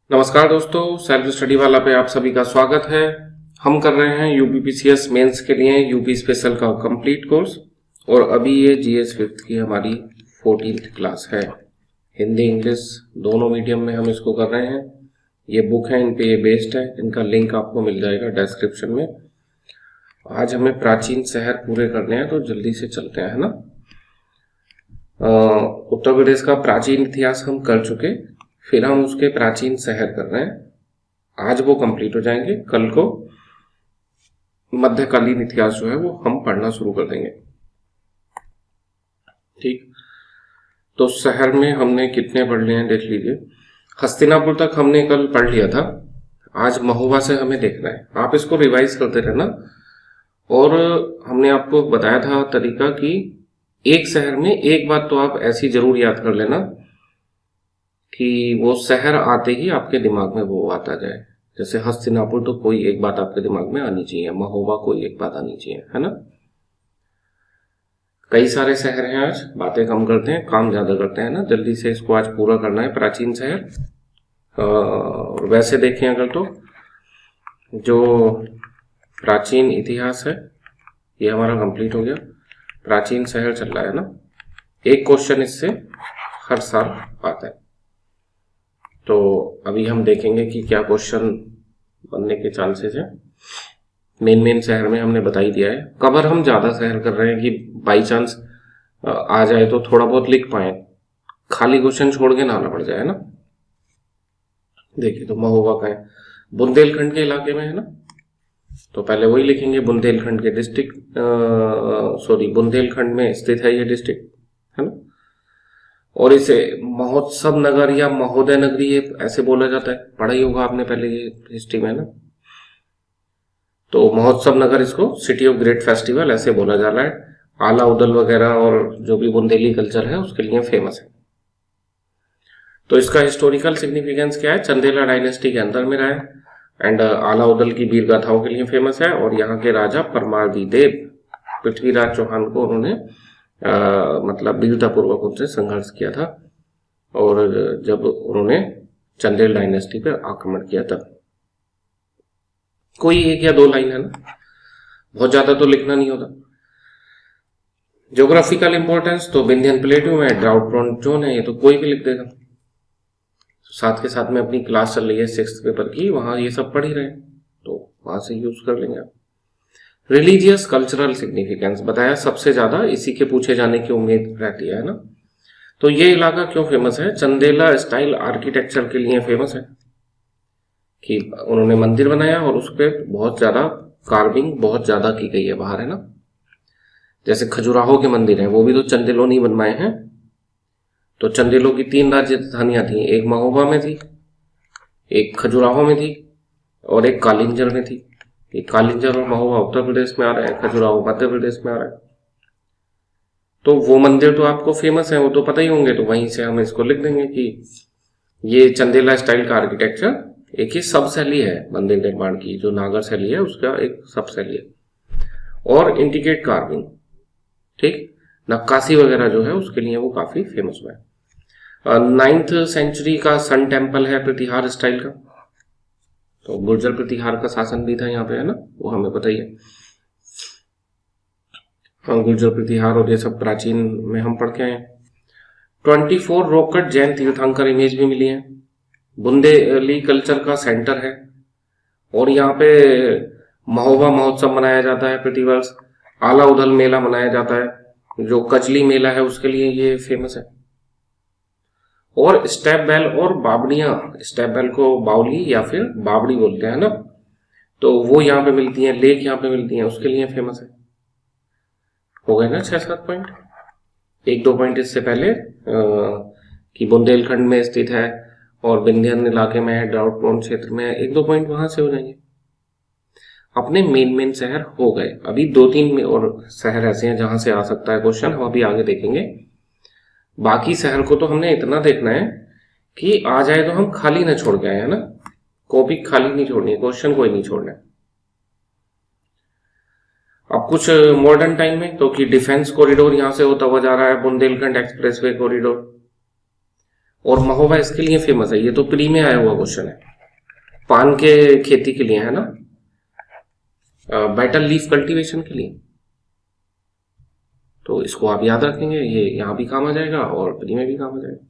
नमस्कार दोस्तों, self study वाला पे आप सभी का स्वागत है। हम कर रहे हैं यूपीपीसीएस मेंस के लिए यूपी स्पेशल का कंप्लीट कोर्स और अभी ये जीएस फिफ्थ की हमारी 14th क्लास है। हिंदी इंग्लिश दोनों मीडियम में हम इसको कर रहे हैं। ये बुक है, इन पे ये बेस्ड है, इनका लिंक आपको मिल जाएगा डिस्क्रिप्शन में। आज हमें प्राचीन शहर पूरे करने हैं तो जल्दी से चलते हैं, है ना। उत्तर प्रदेश का प्राचीन इतिहास हम कर चुके, फिर हम उसके प्राचीन शहर कर रहे हैं। आज वो कंप्लीट हो जाएंगे, कल को मध्यकालीन इतिहास जो है वो हम पढ़ना शुरू कर देंगे। ठीक, तो शहर में हमने कितने पढ़ लिए हैं देख लीजिए। हस्तिनापुर तक हमने कल पढ़ लिया था, आज महोबा से हमें देखना है। आप इसको रिवाइज करते रहना। और हमने आपको बताया था तरीका कि एक शहर में एक बात तो आप ऐसी जरूर याद कर लेना कि वो शहर आते ही आपके दिमाग में वो आता जाए। जैसे हस्तिनापुर तो कोई एक बात आपके दिमाग में आनी चाहिए, महोबा कोई एक बात आनी चाहिए, है ना। कई सारे शहर हैं, आज बातें कम करते हैं, काम ज्यादा करते हैं ना। जल्दी से इसको आज पूरा करना है, प्राचीन शहर। और वैसे देखें अगर तो जो प्राचीन इतिहास है ये हमारा कंप्लीट हो गया। प्राचीन शहर चल रहा है ना, एक क्वेश्चन इससे हर साल आता है। तो अभी हम देखेंगे कि क्या क्वेश्चन बनने के चांसेस हैं। मेन शहर में हमने बता ही दिया है। कवर हम ज्यादा शहर कर रहे हैं कि बाई चांस आ जाए तो थोड़ा बहुत लिख पाए, खाली क्वेश्चन छोड़ के ना आना पड़ जाए ना। देखिए तो महोबा का है, बुंदेलखंड के इलाके में है ना, तो पहले वही लिखेंगे। बुंदेलखंड के डिस्ट्रिक्ट बुंदेलखंड में स्थित है ये डिस्ट्रिक्ट, है ना। और इसे महोत्सव नगर या महोदय नगरी ये ऐसे बोला जाता है, पढ़ा ही होगा आपने पहले ये हिस्ट्री में ना। तो महोत्सव नगर, इसको सिटी ऑफ ग्रेट फेस्टिवल ऐसे बोला जा रहा है। आला उदल वगैरह और जो भी बुंदेली कल्चर है उसके लिए फेमस है। तो इसका हिस्टोरिकल सिग्निफिकेंस क्या है, चंदेला डायनेस्टी के अंदर में रहा है। एंड आला उदल की वीर गाथाओं के लिए फेमस है। और यहाँ के राजा परमारदी देव पृथ्वीराज चौहान को उन्होंने मतलब वीरतापूर्वक उनसे संघर्ष किया था। और जब उन्होंने चंदेल डायनेस्टी पर आक्रमण किया तब। कोई एक या दो लाइन है ना, बहुत ज्यादा तो लिखना नहीं होता। ज्योग्राफिकल इंपॉर्टेंस तो विंध्यन प्लेटू में ड्राउट प्रोन जोन है, ये तो कोई भी लिख देगा। साथ के साथ में अपनी क्लास चल रही है 6th पेपर की, वहां ये सब पढ़ ही रहे हैं तो वहां से यूज कर लेंगे आप। रिलीजियस कल्चरल सिग्निफिकेंस बताया, सबसे ज्यादा इसी के पूछे जाने की उम्मीद रहती है ना। तो ये इलाका क्यों फेमस है, चंदेला स्टाइल आर्किटेक्चर के लिए फेमस है कि उन्होंने मंदिर बनाया और उस पर बहुत ज्यादा कार्विंग बहुत ज्यादा की गई है बाहर, है ना। जैसे खजुराहो के मंदिर हैं वो भी तो चंदेलों ने बनवाए हैं। तो चंदेलों की 3 राजधानियां थी, एक महोबा में थी, एक खजुराहो में थी और एक कालिंजर में थी। ये कालिंजर और महोबा उत्तर प्रदेश में आ रहा है, खजुराहो मध्य प्रदेश में आ रहा है। तो वो मंदिर तो आपको फेमस है, वो तो पता ही होंगे, तो वहीं से हम इसको लिख देंगे कि ये चंदेला स्टाइल का आर्किटेक्चर एक ही सब शैली है मंदिर निर्माण की, जो नागर शैली है उसका एक सब शैली है। और इंडिकेट कार्विंग, ठीक, नक्काशी वगैरह जो है उसके लिए वो काफी फेमस हुआ है। 9th सेंचुरी का सन टेम्पल है प्रतिहार स्टाइल का। तो गुर्जर प्रतिहार का शासन भी था यहाँ पे, है ना, वो हमें पता ही है। गुर्जर प्रतिहार और ये सब प्राचीन में हम पढ़ के आए। 24 रॉक कट जैन तीर्थंकर इमेज भी मिली है। बुंदेली कल्चर का सेंटर है और यहाँ पे महोबा महोत्सव मनाया जाता है प्रतिवर्ष। आला उदल मेला मनाया जाता है, जो कचली मेला है उसके लिए ये फेमस है। और स्टेप बेल और बावड़ियां, स्टेप बेल को बावली या फिर बावड़ी बोलते हैं ना, तो वो यहाँ पे मिलती हैं, लेक यहाँ पे मिलती हैं, उसके लिए फेमस है। हो गए ना 6-7 पॉइंट। 1-2 पॉइंट इससे पहले कि बुंदेलखंड में स्थित है और विंध्यन इलाके में है, ड्राउट प्रोन क्षेत्र में है। 1-2 पॉइंट वहां से हो जाएंगे। अपने मेन शहर हो गए। अभी 2-3 में और शहर ऐसे हैं जहां से आ सकता है क्वेश्चन, हम अभी आगे देखेंगे। बाकी शहर को तो हमने इतना देखना है कि आ जाए तो हम खाली ना छोड़ के आए, है ना। कॉपी खाली नहीं छोड़नी है, क्वेश्चन कोई नहीं छोड़ना है। अब कुछ मॉडर्न टाइम में तो कि डिफेंस कॉरिडोर यहां से होता हुआ जा रहा है, बुंदेलखंड एक्सप्रेसवे कॉरिडोर। और महोबा इसके लिए फेमस है, ये तो प्री में आया हुआ क्वेश्चन है, पान के खेती के लिए है ना, बेटर लीफ कल्टीवेशन के लिए। तो इसको आप याद रखेंगे, ये यहां भी काम आ जाएगा और प्री में भी काम आ जाएगा।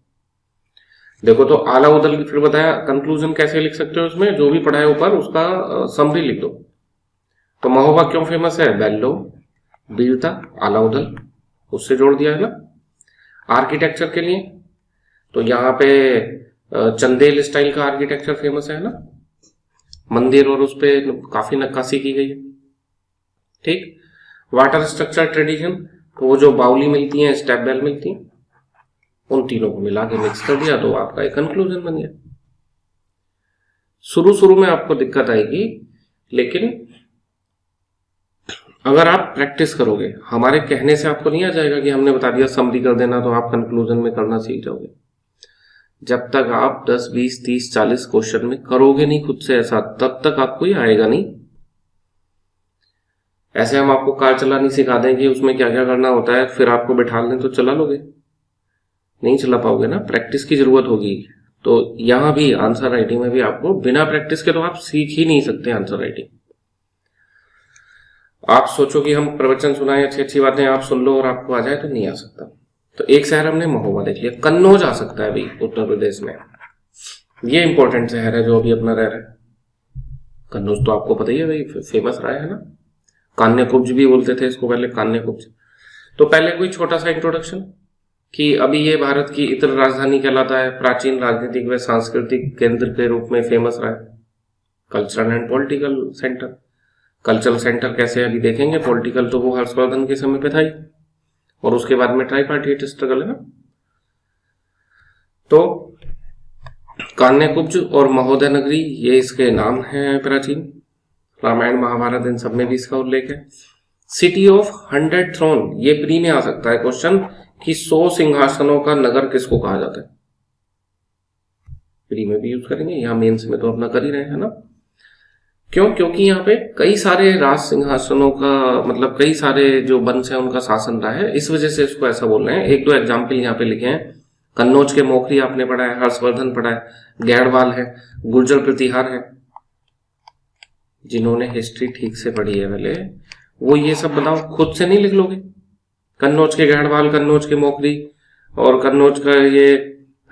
देखो तो आला उदल की फिर बताया, कंक्लूजन कैसे लिख सकते हो इसमें, जो भी पढ़ा है ऊपर उसका समरी लिख दो। तो महोबा क्यों फेमस है, बेल्लो, बीरता, आला उदल, उससे जोड़ दिया है ना। आर्किटेक्चर के लिए तो यहाँ पे चंदेल स्टाइल का आर्किटेक्चर फेमस है ना, मंदिर और उस पर काफी नक्काशी की गई है। ठीक। वाटर स्ट्रक्चर ट्रेडिशन, तो वो जो बाउली मिलती है, स्टेप बेल मिलती है, उन तीनों को मिला के मिक्स कर दिया तो आपका एक कंक्लूजन बन गया। शुरू में आपको दिक्कत आएगी, लेकिन अगर आप प्रैक्टिस करोगे, हमारे कहने से आपको नहीं आ जाएगा कि हमने बता दिया समरी कर देना तो आप कंक्लूजन में करना सीख जाओगे। जब तक आप 10, 20, 30, 40 क्वेश्चन में करोगे नहीं खुद से ऐसा, तब तक आपको ये आएगा नहीं। ऐसे हम आपको कार चलानी सिखा दें कि उसमें क्या क्या करना होता है, फिर आपको बैठा लें तो चला लोगे, नहीं चला पाओगे ना, प्रैक्टिस की जरूरत होगी। तो यहां भी आंसर राइटिंग में भी आपको बिना प्रैक्टिस के तो आप सीख ही नहीं सकते आंसर राइटिंग। आप सोचो कि हम प्रवचन सुनाएं, अच्छी अच्छी बातें आप सुन लो और आपको आ जाए, तो नहीं आ सकता। तो एक शहर हमने महोबा देख लिया, कन्नौज आ सकता है अभी उत्तर प्रदेश में, ये इंपॉर्टेंट शहर है जो अभी अपना रह रहा है। कन्नौज तो आपको पता ही है भाई, फेमस रहा है ना, कान्यकुब्ज भी बोलते थे इसको पहले, कान्यकुब्ज। तो पहले कोई छोटा सा इंट्रोडक्शन कि अभी ये भारत की इतर राजधानी कहलाता है, प्राचीन राजनीतिक व सांस्कृतिक केंद्र के रूप में फेमस रहा है, cultural and political centre. Cultural centre कैसे अभी देखेंगे, पॉलिटिकल तो वो हर्षवर्धन के समय पे था ही, और उसके बाद में ट्राइपार्टिट स्ट्रगल है ना। तो कान्यकुब्ज और महोदय नगरी ये इसके नाम हैं प्राचीन, रामायण महाभारत इन सब में भी इसका उल्लेख है। सिटी ऑफ 100 थ्रोन, ये प्री में आ सकता है क्वेश्चन कि 100 सिंहासनों का नगर किसको कहा जाता है, प्री में भी यूज करेंगे, यहां मेंस में तो अपना कर ही रहे हैं ना। क्यों, क्योंकि यहाँ पे कई सारे राज सिंहासनों का मतलब कई सारे जो वंश है उनका शासन रहा है, इस वजह से इसको ऐसा बोल रहे हैं। एक दो एग्जाम्पल यहाँ पे लिखे हैं, कन्नौज के मोखरी आपने पढ़ा है, हर्षवर्धन पढ़ा है, गैरवाल है, गुर्जर प्रतिहार है। जिन्होंने हिस्ट्री ठीक से पढ़ी है पहले वो ये सब बताओ, खुद से नहीं लिख लोगे। कन्नौज के गैरवाल, कन्नौज के मोखरी और कन्नौज का ये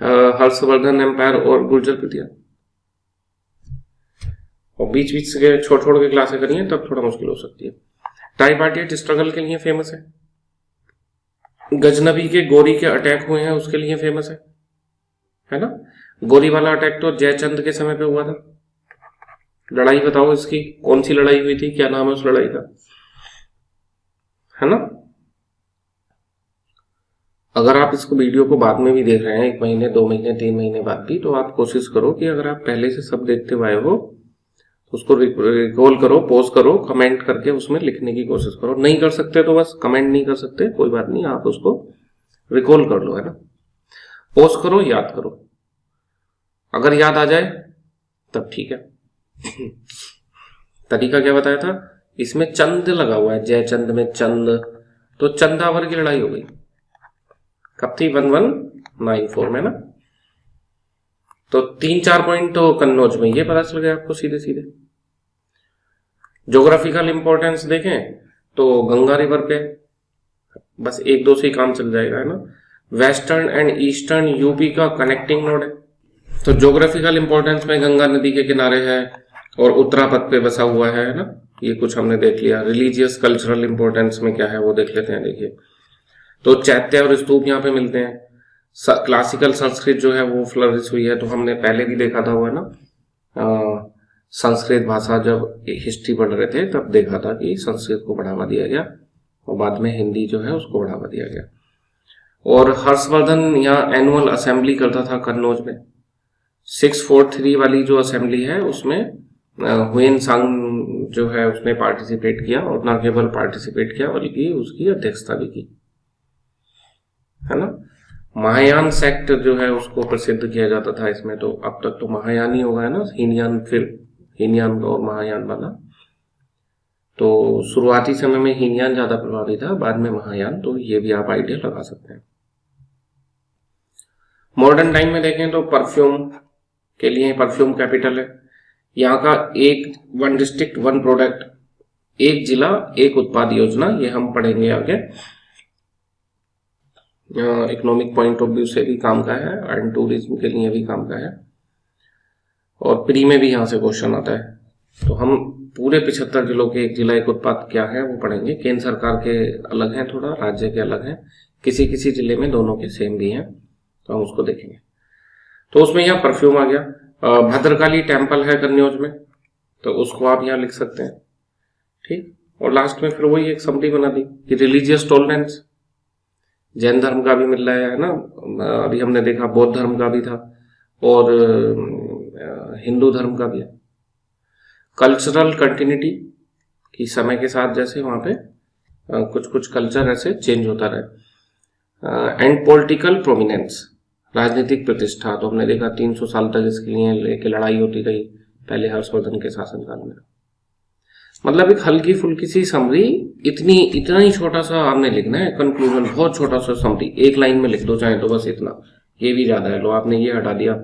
हर्षवर्धन एम्पायर और गुर्जर प्रतिहार, और बीच बीच से छोड़ छोड़ के क्लासें करिए तब थोड़ा मुश्किल हो सकती है। ट्राइपार्टिट स्ट्रगल के लिए फेमस है, गजनबी के गोरी के अटैक हुए हैं उसके लिए फेमस है ना। गोरी वाला अटैक तो जयचंद के समय पे हुआ था। लड़ाई बताओ इसकी, कौन सी लड़ाई हुई थी, क्या नाम है उस लड़ाई का, है ना। अगर आप इसको वीडियो को बाद में भी देख रहे हैं, 1 महीने 2 महीने 3 महीने बाद भी, तो आप कोशिश करो कि अगर आप पहले से सब देखते हुए आए हो तो उसको रिकॉल करो, पॉज करो, कमेंट करके उसमें लिखने की कोशिश करो। नहीं कर सकते तो बस कमेंट नहीं कर सकते, कोई बात नहीं, आप उसको रिकॉल कर लो, है ना। पॉज करो, याद करो, अगर याद आ जाए तब ठीक है। तरीका क्या बताया था, इसमें चंद लगा हुआ है, जयचंद में चंद, तो चंदावर की लड़ाई हो गई, कब थी, 1194 में ना। तो 3-4 पॉइंट तो कन्नौज में ये पता चल गया आपको सीधे सीधे। ज्योग्राफिकल इंपॉर्टेंस देखें तो गंगा रिवर पे बस 1-2 से ही काम चल जाएगा, है ना। वेस्टर्न एंड ईस्टर्न यूपी का कनेक्टिंग नोड है, तो ज्योग्राफिकल इंपॉर्टेंस में गंगा नदी के किनारे है और उत्तरापथ पे बसा हुआ है ना। ये कुछ हमने देख लिया। रिलीजियस कल्चरल इंपॉर्टेंस में क्या है वो देख लेते हैं। देखिए तो चैत्य और स्तूप यहाँ पे मिलते हैं। क्लासिकल संस्कृत जो है वो फ्लरिश हुई है, तो हमने पहले भी देखा था वो, है ना। संस्कृत भाषा जब हिस्ट्री पढ़ रहे थे तब देखा था कि संस्कृत को बढ़ावा दिया गया और बाद में हिंदी जो है उसको बढ़ावा दिया गया। और हर्षवर्धन यहाँ एनुअल असेंबली करता था कन्नौज में। 643 वाली जो असेंबली है उसमें हुएन सांग जो है उसने पार्टिसिपेट किया, और न केवल पार्टिसिपेट किया बल्कि उसकी अध्यक्षता भी की, है ना। महायान सेक्ट जो है उसको प्रसिद्ध किया जाता था इसमें, तो अब तक तो महायान ही होगा, है ना। हीनयान, फिर हीनयान और महायान वाला। तो शुरुआती समय में हीनयान ज्यादा प्रभावी था, बाद में महायान, तो ये भी आप आइडिया लगा सकते हैं। मॉडर्न टाइम में देखें तो परफ्यूम के लिए परफ्यूम कैपिटल है। यहाँ का वन डिस्ट्रिक्ट वन प्रोडक्ट, एक जिला एक उत्पाद योजना, ये हम पढ़ेंगे आगे। इकोनॉमिक पॉइंट ऑफ व्यू से भी काम का है एंड टूरिज्म के लिए भी काम का है, और प्री में भी यहाँ से क्वेश्चन आता है। तो हम पूरे 75 जिलों के एक जिला एक उत्पाद क्या है वो पढ़ेंगे। केंद्र सरकार के अलग हैं, थोड़ा राज्य के अलग हैं, किसी किसी जिले में दोनों के सेम भी हैं, तो हम उसको देखेंगे। तो उसमें यहाँ परफ्यूम आ गया। भद्रकाली टेम्पल है कन्नौज में, तो उसको आप यहाँ लिख सकते हैं, ठीक। और लास्ट में फिर वही एक समरी बना दी कि रिलीजियस टॉलरेंस, जैन धर्म का भी मिल रहा है ना, अभी हमने देखा बौद्ध धर्म का भी था और हिंदू धर्म का भी है। कल्चरल कंटिन्यूटी कि समय के साथ जैसे वहाँ पे कुछ कुछ कल्चर ऐसे चेंज होता रहे। एंड पॉलिटिकल प्रोमिनेंस, राजनीतिक प्रतिष्ठा, तो हमने देखा 300 साल तक इसके लिए लेके लड़ाई होती रही पहले हर्षवर्धन के शासनकाल में। मतलब एक हल्की फुल्की सी समरी, इतना ही छोटा सा आपने लिखना है, कंक्लूजन बहुत छोटा सा समरी, एक लाइन में लिख दो चाहे तो, बस इतना, ये भी ज्यादा है। लो आपने ये हटा दिया,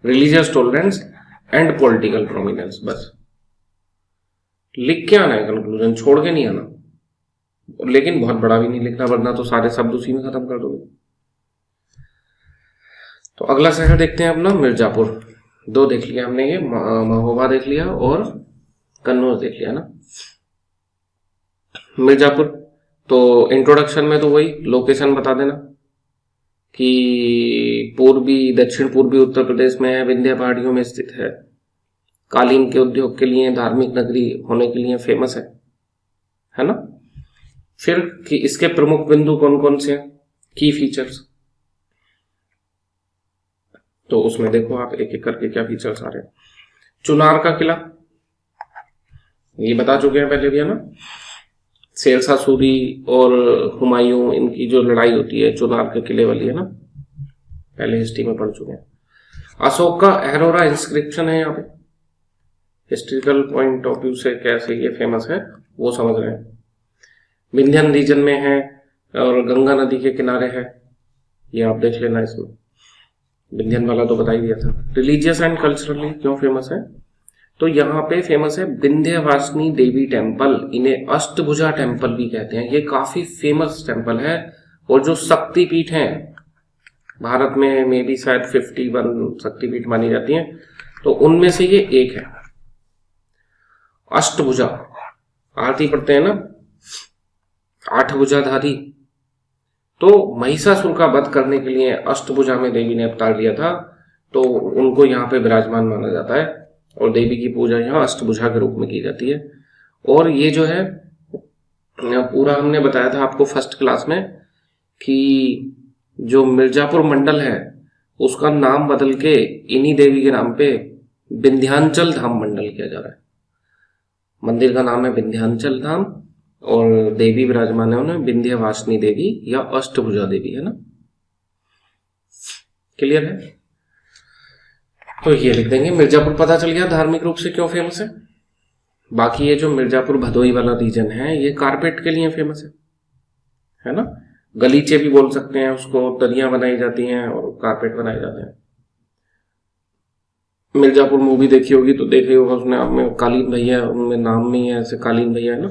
religious tolerance and political prominence, बस लिख के आना है कंक्लूजन, छोड़ के नहीं आना, लेकिन बहुत बड़ा भी नहीं लिखना वरना तो सारे शब्द उसी में खत्म कर दोगे। तो अगला शहर देखते हैं अपना मिर्जापुर। दो देख लिया हमने, ये महोबा देख लिया और कन्नौज देख लिया ना। मिर्जापुर तो इंट्रोडक्शन में तो वही लोकेशन बता देना कि दक्षिण पूर्वी उत्तर प्रदेश में है, विंध्य पहाड़ियों में स्थित है, कालीन के उद्योग के लिए धार्मिक नगरी होने के लिए फेमस है ना। फिर कि इसके प्रमुख बिंदु कौन कौन से हैं, की फीचर्स, तो उसमें देखो आप एक एक करके क्या फीचर्स आ रहे हैं। चुनार का किला, ये बता चुके हैं पहले भी है ना, शेरशाह सूरी और हुमायूं इनकी जो लड़ाई होती है चुनार के किले वाली है ना, पहले हिस्ट्री में पढ़ चुके हैं। अशोक का एरोरा इंस्क्रिप्शन है यहाँ पे, हिस्ट्रिकल पॉइंट ऑफ व्यू से कैसे ये फेमस है वो समझ रहे हैं। विंध्यन रीजन में है और गंगा नदी के किनारे है, ये आप देख लेना, इसमें विंध्यन वाला तो बता ही दिया था। रिलीजियस एंड कल्चरली क्यों फेमस है, तो यहाँ पे फेमस है विंध्यवासिनी देवी टेम्पल, इन्हें अष्टभुजा टेम्पल भी कहते हैं। ये काफी फेमस टेम्पल है और जो शक्तिपीठ हैं भारत में भी शायद 51 शक्तिपीठ मानी जाती हैं, तो उनमें से ये एक है। अष्टभुजा, आरती पढ़ते हैं ना, 8 भुजाधारी, तो महिषासुर का वध करने के लिए अष्टभुजा में देवी ने अवतार लिया था, तो उनको यहाँ पे विराजमान माना जाता है और देवी की पूजा यहाँ अष्टभुजा के रूप में की जाती है। और ये जो है पूरा हमने बताया था आपको फर्स्ट क्लास में कि जो मिर्जापुर मंडल है उसका नाम बदल के इन्हीं देवी के नाम पे विंध्याचल धाम मंडल किया जा रहा है। मंदिर का नाम है विंध्याचल धाम और देवी विराजमान है उन्हें विंध्यवासिनी देवी या अष्टभुजा देवी, है ना। क्लियर है, तो ये लिख देंगे। मिर्जापुर पता चल गया धार्मिक रूप से क्यों फेमस है। बाकी ये जो मिर्जापुर भदोही वाला रीजन है ये कारपेट के लिए फेमस है ना। गलीचे भी बोल सकते हैं उसको, दरियां बनाई जाती हैं और कारपेट बनाए जाते हैं। मिर्जापुर मूवी देखी होगी तो देखी होगा, उसने आप में कालीन भैया, उनमें नाम में ही है ऐसे कालीन भैया, है ना।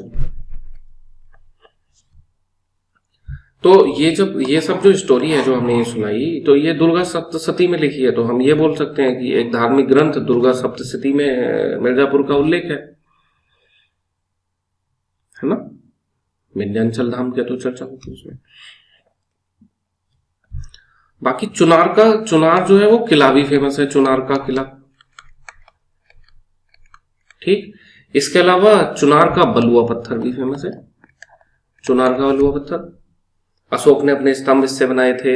तो ये सब जो स्टोरी है जो हमने ये सुनाई, तो ये दुर्गा सप्तशती में लिखी है, तो हम ये बोल सकते हैं कि एक धार्मिक ग्रंथ दुर्गा सप्तशती में मिर्जापुर का उल्लेख है ना। विंध्याचल धाम की तो चर्चा होती है उसमें। बाकी चुनार जो है वो किला भी फेमस है, चुनार का किला, ठीक। इसके अलावा चुनार का बलुआ पत्थर भी फेमस है। चुनार का बलुआ पत्थर अशोक ने अपने स्तंभ इससे बनाए थे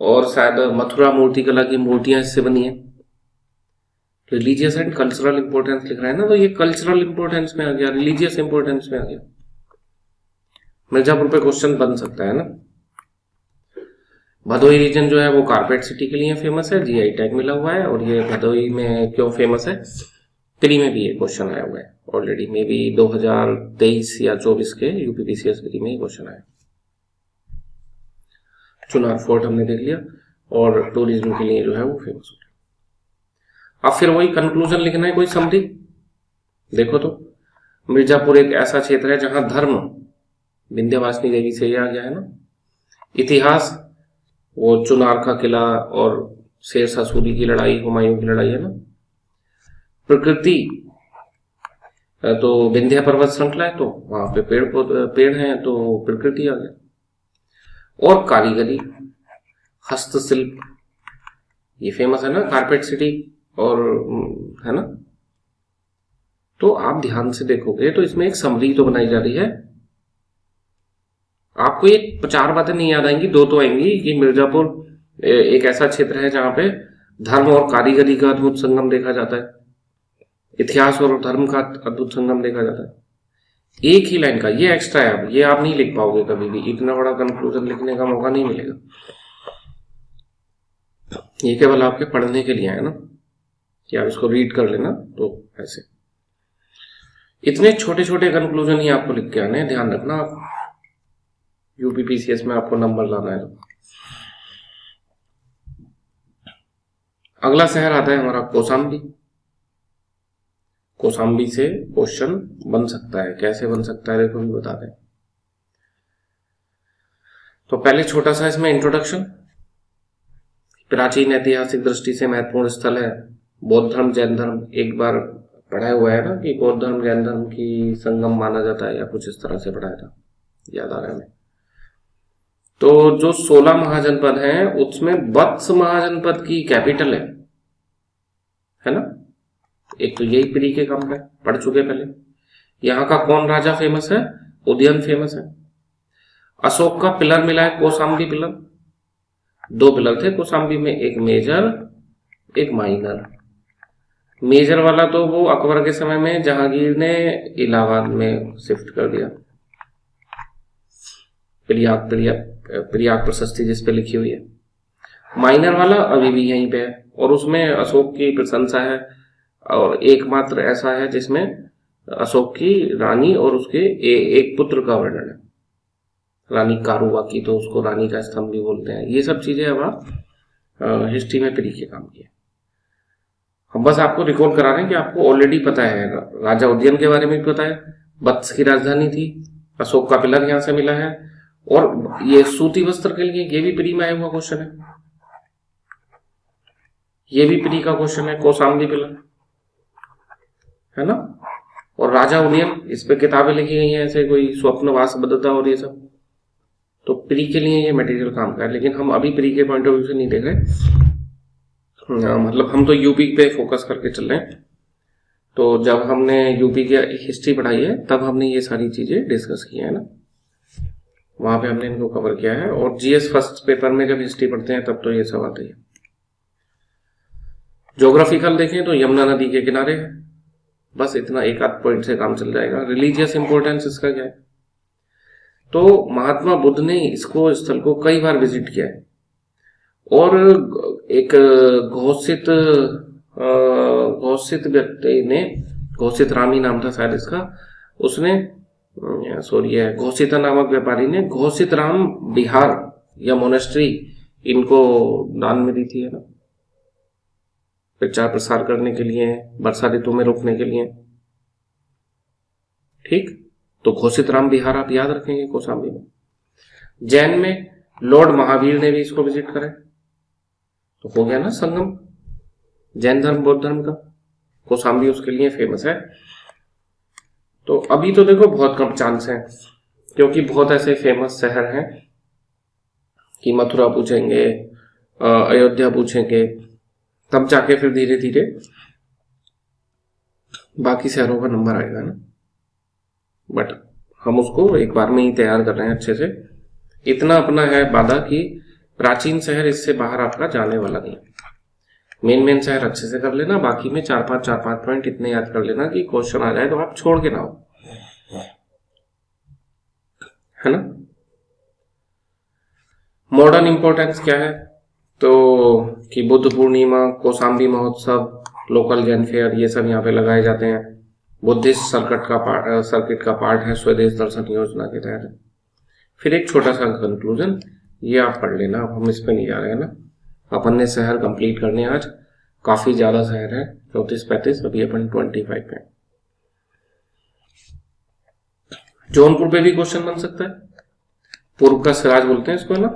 और शायद मथुरा मूर्ति कला की मूर्तियां इससे बनी है। रिलीजियस एंड कल्चरल इंपोर्टेंस लिख रहा है ना, तो ये कल्चरल इंपोर्टेंस में आ गया, रिलीजियस इंपोर्टेंस में आ गया। मिर्जापुर पे क्वेश्चन बन सकता है ना। भदोही रीजन जो है वो कारपेट सिटी के लिए फेमस है, जीआई टैग मिला हुआ है। और ये भदोही में क्यों फेमस है, प्री में भी ये क्वेश्चन आया हुआ है ऑलरेडी, मे बी 2023 या 24 के यूपीपीसीएस प्री में ही क्वेश्चन आया। चुनार फोर्ट हमने देख लिया। और टूरिज्म के लिए जो है वो फेमस हो गया। अब फिर वही कंक्लूजन लिखना है, कोई समरी। देखो तो मिर्जापुर एक ऐसा क्षेत्र है जहां धर्म विंध्यवासिनी देवी से ही आ गया है ना। इतिहास वो चुनार का किला और शेरशाह सूरी की लड़ाई, हुमायूं की लड़ाई है ना। प्रकृति तो विंध्य पर्वत श्रृंखला है, तो वहां पे पेड़ हैं, तो प्रकृति आ गया। और कारीगरी, हस्तशिल्प, ये फेमस है ना, कारपेट सिटी और है ना। तो आप ध्यान से देखोगे तो इसमें एक समरी तो बनाई जा रही है। आपको ये 4 बातें नहीं याद आएंगी, 2 तो आएंगी कि मिर्जापुर एक ऐसा क्षेत्र है जहां पे धर्म और कारीगरी का अद्भुत संगम देखा जाता है, इतिहास और धर्म का अद्भुत संगम देखा जाता है। एक ही लाइन का ये एक्स्ट्रा है, अब ये आप नहीं लिख पाओगे कभी भी, इतना बड़ा कंक्लूजन लिखने का मौका नहीं मिलेगा। ये केवल आपके पढ़ने के लिए है ना, कि आप इसको रीड कर लेना। तो ऐसे इतने छोटे छोटे कंक्लूजन ही आपको लिख के आने हैं, ध्यान रखना। आप यूपीपीसीएस में आपको नंबर लाना है। अगला शहर आता है हमारा कौशाम्बी। कौशाम्बी से क्वेश्चन बन सकता है, कैसे बन सकता है देखो भी बता दें। तो पहले छोटा सा इसमें इंट्रोडक्शन, प्राचीन ऐतिहासिक दृष्टि से महत्वपूर्ण स्थल है। बौद्ध धर्म जैन धर्म, एक बार पढ़ा हुआ है ना कि बौद्ध धर्म जैन धर्म की संगम माना जाता है, या कुछ इस तरह से पढ़ाया था, याद आ रहा है हमें। तो जो 16 महाजनपद हैं उसमें वत्स महाजनपद की कैपिटल है ना। एक तो यही प्री के काम है, पढ़ चुके पहले। यहाँ का कौन राजा फेमस है? उदयन फेमस है। अशोक का पिलर मिला है, कौशाम्बी पिलर। 2 पिलर थे कौशाम्बी में, एक मेजर एक माइनर। मेजर वाला तो वो अकबर के समय में जहांगीर ने इलाहाबाद में शिफ्ट कर दिया, प्रयाग प्रशस्ति जिस पे लिखी हुई है। माइनर वाला अभी भी यहीं पे है, और उसमें अशोक की प्रशंसा है, और एकमात्र ऐसा है जिसमें अशोक की रानी और उसके एक पुत्र का वर्णन है, रानी कारुवा की, तो उसको रानी का स्तंभ भी बोलते हैं। ये सब चीजें अब आप हिस्ट्री में प्री के काम किए। हम बस आपको रिकॉल करा रहे हैं कि आपको ऑलरेडी पता है, राजा उदयन के बारे में भी पता है, वत्स की राजधानी थी, अशोक का पिलर यहां से मिला है, और ये सूती वस्त्र के लिए ये भी प्री में आया हुआ क्वेश्चन है, ये भी प्री का क्वेश्चन है, कौशाम्बी पिलर है ना। और राजा उदयन, इस पे किताबें लिखी गई हैं, ऐसे कोई स्वप्न वासबद्धता और ये सब, तो प्री के लिए ये मटेरियल काम का है। लेकिन हम अभी प्री के पॉइंट ऑफ व्यू से नहीं देख रहे, मतलब हम तो यूपी पे फोकस करके चल रहे हैं। तो जब हमने यूपी की हिस्ट्री पढ़ाई है तब हमने ये सारी चीजें डिस्कस की है ना, वहां पे हमने इनको कवर किया है। और जीएस फर्स्ट पेपर में जब हिस्ट्री पढ़ते हैं तब तो ये सब आता ही है। ज्योग्राफिकल देखें तो यमुना नदी के किनारे है, बस इतना एक आध पॉइंट से काम चल जाएगा। रिलीजियस इंपोर्टेंस इसका क्या है? तो महात्मा बुद्ध ने इसको स्थल को कई बार विजिट किया है, और एक घोषित व्यक्ति ने, घोषित रामी नाम था शायद इसका, उसने घोषिता नामक व्यापारी ने घोषित राम बिहार या मोनेस्ट्री इनको दान में दी थी, है ना, प्रचार प्रसार करने के लिए, वर्षा ऋतु में रोकने के लिए। ठीक, तो घोषित राम बिहार आप याद रखेंगे कौशाम्बी में। जैन में लॉर्ड महावीर ने भी इसको विजिट करा, तो हो गया ना संगम जैन धर्म बौद्ध धर्म का। कौशाम्बी उसके लिए फेमस है। तो अभी तो देखो बहुत कम चांस है, क्योंकि बहुत ऐसे फेमस शहर हैं कि मथुरा पूछेंगे, अयोध्या पूछेंगे, तब जाके फिर धीरे धीरे बाकी शहरों का नंबर आएगा ना। बट हम उसको एक बार में ही तैयार कर रहे हैं अच्छे से। इतना अपना है वादा कि प्राचीन शहर इससे बाहर आपका जाने वाला नहीं। मेन शहर अच्छे से कर लेना, बाकी में 4-5 पॉइंट इतने याद कर लेना कि क्वेश्चन आ जाए तो आप छोड़ के ना हो, है ना। मॉडर्न इंपॉर्टेंस क्या है? तो कि बुद्ध पूर्णिमा, कौशाम्बी महोत्सव, लोकल जैन फेयर, ये सब यहाँ पे लगाए जाते हैं। बुद्धिस्ट सर्किट का पार्ट है स्वदेश दर्शन योजना के तहत। फिर एक छोटा सा कंक्लूजन, ये आप पढ़ लेना, अब हम इस पे नहीं जा रहे हैं ना। अपन ने शहर कंप्लीट करने आज, काफी ज्यादा शहर है, 34-35, अभी अपन 25 पे। जौनपुर पे भी क्वेश्चन बन सकता है। पूर्व का सिराज बोलते हैं इसको, है ना,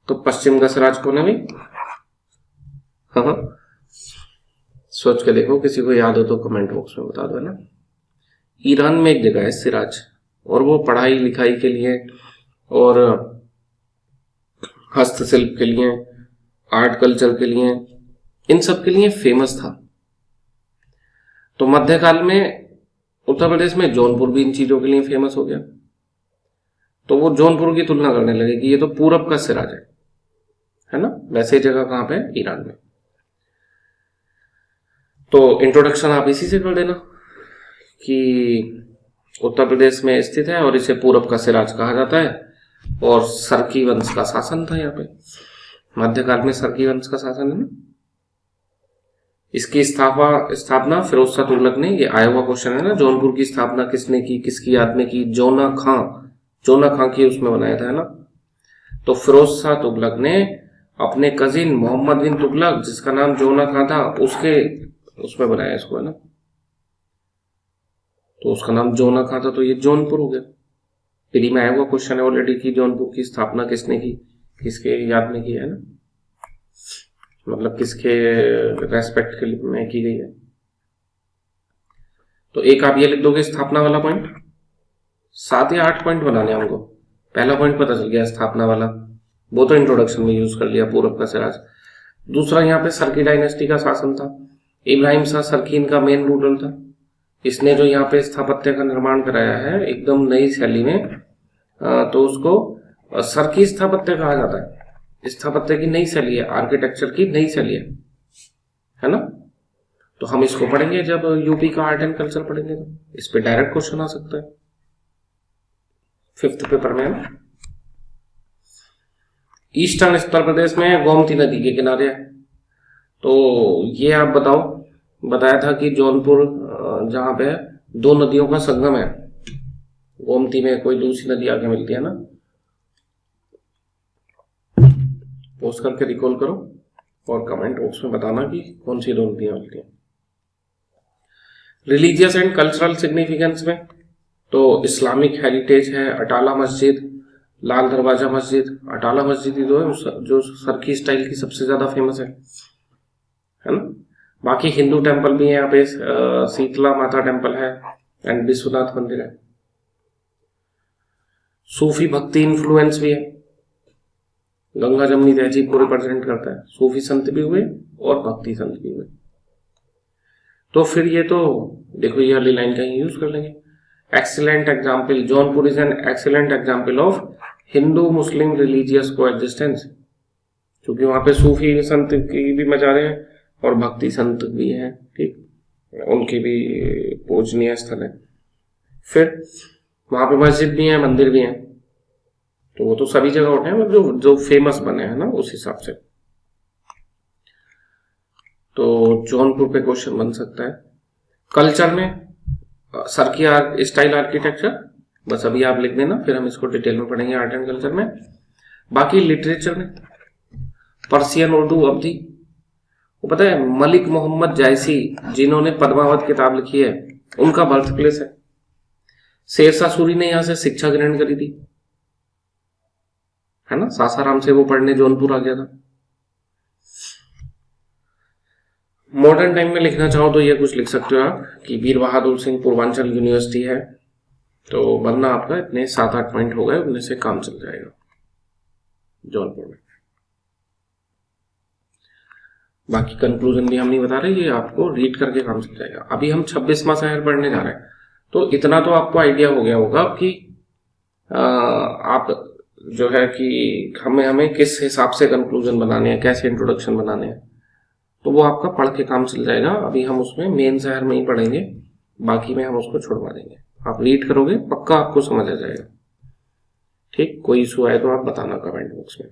तो पश्चिम का सिराज कौन है भाई? हाँ, सोच के देखो, किसी को याद हो तो कमेंट बॉक्स में बता दो, है ना। ईरान में एक जगह है सिराज, और वो पढ़ाई लिखाई के लिए और हस्तशिल्प के लिए, आर्ट कल्चर के लिए, इन सब के लिए फेमस था। तो मध्यकाल में उत्तर प्रदेश में जौनपुर भी इन चीजों के लिए फेमस हो गया। तो वो जौनपुर की तुलना करने लगे कि ये तो पूरब का सिराज है ना। वैसे जगह कहां पे है? ईरान में। तो इंट्रोडक्शन आप इसी से कर देना कि उत्तर प्रदेश में स्थित है और इसे पूरब का सिराज कहा जाता है, और सरकी वंश का शासन था यहाँ पे। मध्यकाल में सरकी वंश का शासन है ना। इसकी स्थापना फिरोज शाह तुगलक ने, ये आया हुआ क्वेश्चन है ना, जौनपुर की स्थापना किसने की, किसकी याद में की? जोना खां की उसमें बनाया था, है ना। तो फिरोज शाह तुगलक ने अपने कजिन मोहम्मद बिन तुगलक, जिसका नाम जोना खां था, उसमें बनाया इसको, है ना। तो उसका नाम जोना खां था, तो ये जौनपुर हो गया। प्री में आया हुआ क्वेश्चन है ऑलरेडी कि जौनपुर की स्थापना किसने की, किसके याद में की है ना, मतलब किसके रेस्पेक्ट के लिए में की गई है। तो एक आप ये लिख दोगे स्थापना वाला पॉइंट। 7 या 8 पॉइंट बनाने हमको। पहला पॉइंट पता चल गया स्थापना वाला, वो तो इंट्रोडक्शन में यूज कर लिया, पूरब का सिराज। दूसरा यहाँ पे सरकी डायनेस्टी का शासन था। इब्राहिम शाह सरकी इनका मेन रूलर था। इसने जो यहाँ पे स्थापत्य का निर्माण कराया है एकदम नई शैली में, तो उसको सरकी स्थापत्य कहा जाता है। स्थापत्य की नई शैली है, आर्किटेक्चर की नई शैली है ना। तो हम इसको पढ़ेंगे जब यूपी का आर्ट एंड कल्चर पढ़ेंगे, तो इस पे डायरेक्ट क्वेश्चन आ सकता है 5th पेपर में, है ना। ईस्टर्न उत्तर प्रदेश में गोमती नदी के किनारे है। तो ये आप बताया था कि जौनपुर जहां पे 2 नदियों का संगम है, गोमती में कोई दूसरी नदी आगे मिलती है ना। पोस्ट करके रिकॉल करो और कमेंट बॉक्स में बताना कि कौन सी 2 नदियां मिलती हैं। रिलीजियस एंड कल्चरल सिग्निफिकेंस में तो इस्लामिक हेरिटेज है, अटाला मस्जिद, लाल दरवाजा मस्जिद। अटाला मस्जिद ही जो सरकी स्टाइल की सबसे ज्यादा फेमस है ना। बाकी हिंदू टेम्पल भी है यहाँ पे, शीतला माता टेम्पल है एंड विश्वनाथ मंदिर है। सूफी भक्ति इन्फ्लुएंस भी है, गंगा जमनी तहजीब को रिप्रेजेंट करता है। सूफी संत भी हुए और भक्ति संत भी हुए। तो फिर ये तो देखो, ये वाली लाइन का यूज कर लेंगे। Excellent example, Jaunpur is an excellent example of Hindu Muslim religious coexistence, क्योंकि वहां पे सूफी संत की भी मजारे हैं और भक्ति संत भी हैं, ठीक, उनकी भी पूजनीय स्थल है। फिर वहां पे मस्जिद भी है, मंदिर भी है, तो वो तो सभी जगह होते हैं, जो फेमस बने हैं ना उस हिसाब से। तो जौनपुर पे क्वेश्चन बन सकता है। कल्चर में सरकी स्टाइल आर्किटेक्चर, बस अभी आप लिख देना, फिर हम इसको डिटेल में पढ़ेंगे आर्ट एंड कल्चर में। बाकी लिटरेचर में पर्सियन, उर्दू, अवधी, वो पता है मलिक मोहम्मद जायसी जिन्होंने पद्मावत किताब लिखी है, उनका बर्थ प्लेस है। शेरशाह सूरी ने यहां से शिक्षा ग्रहण करी थी, है ना। सासाराम से वो पढ़ने जौनपुर आ गया था। मॉडर्न टाइम में लिखना चाहो तो ये कुछ लिख सकते हो आप कि वीर बहादुर सिंह पूर्वांचल यूनिवर्सिटी है। तो बनना आपका इतने 7-8 पॉइंट हो गए, उनमें से काम चल जाएगा जौनपुर में। बाकी कंक्लूजन भी हम नहीं बता रहे, ये आपको रीड करके काम चल जाएगा। अभी हम 26वां शहर पढ़ने जा रहे हैं, तो इतना तो आपको आइडिया हो गया होगा कि आप जो है कि हमें किस हिसाब से कंक्लूजन बनाने हैं, कैसे इंट्रोडक्शन बनाने हैं, तो वो आपका पढ़ के काम चल जाएगा। अभी हम उसमें मेन शहर में ही पढ़ेंगे, बाकी में हम उसको छुड़वा देंगे। आप रीड करोगे पक्का आपको समझ आ जाएगा, ठीक। कोई इशू आए तो आप बताना कमेंट बॉक्स में।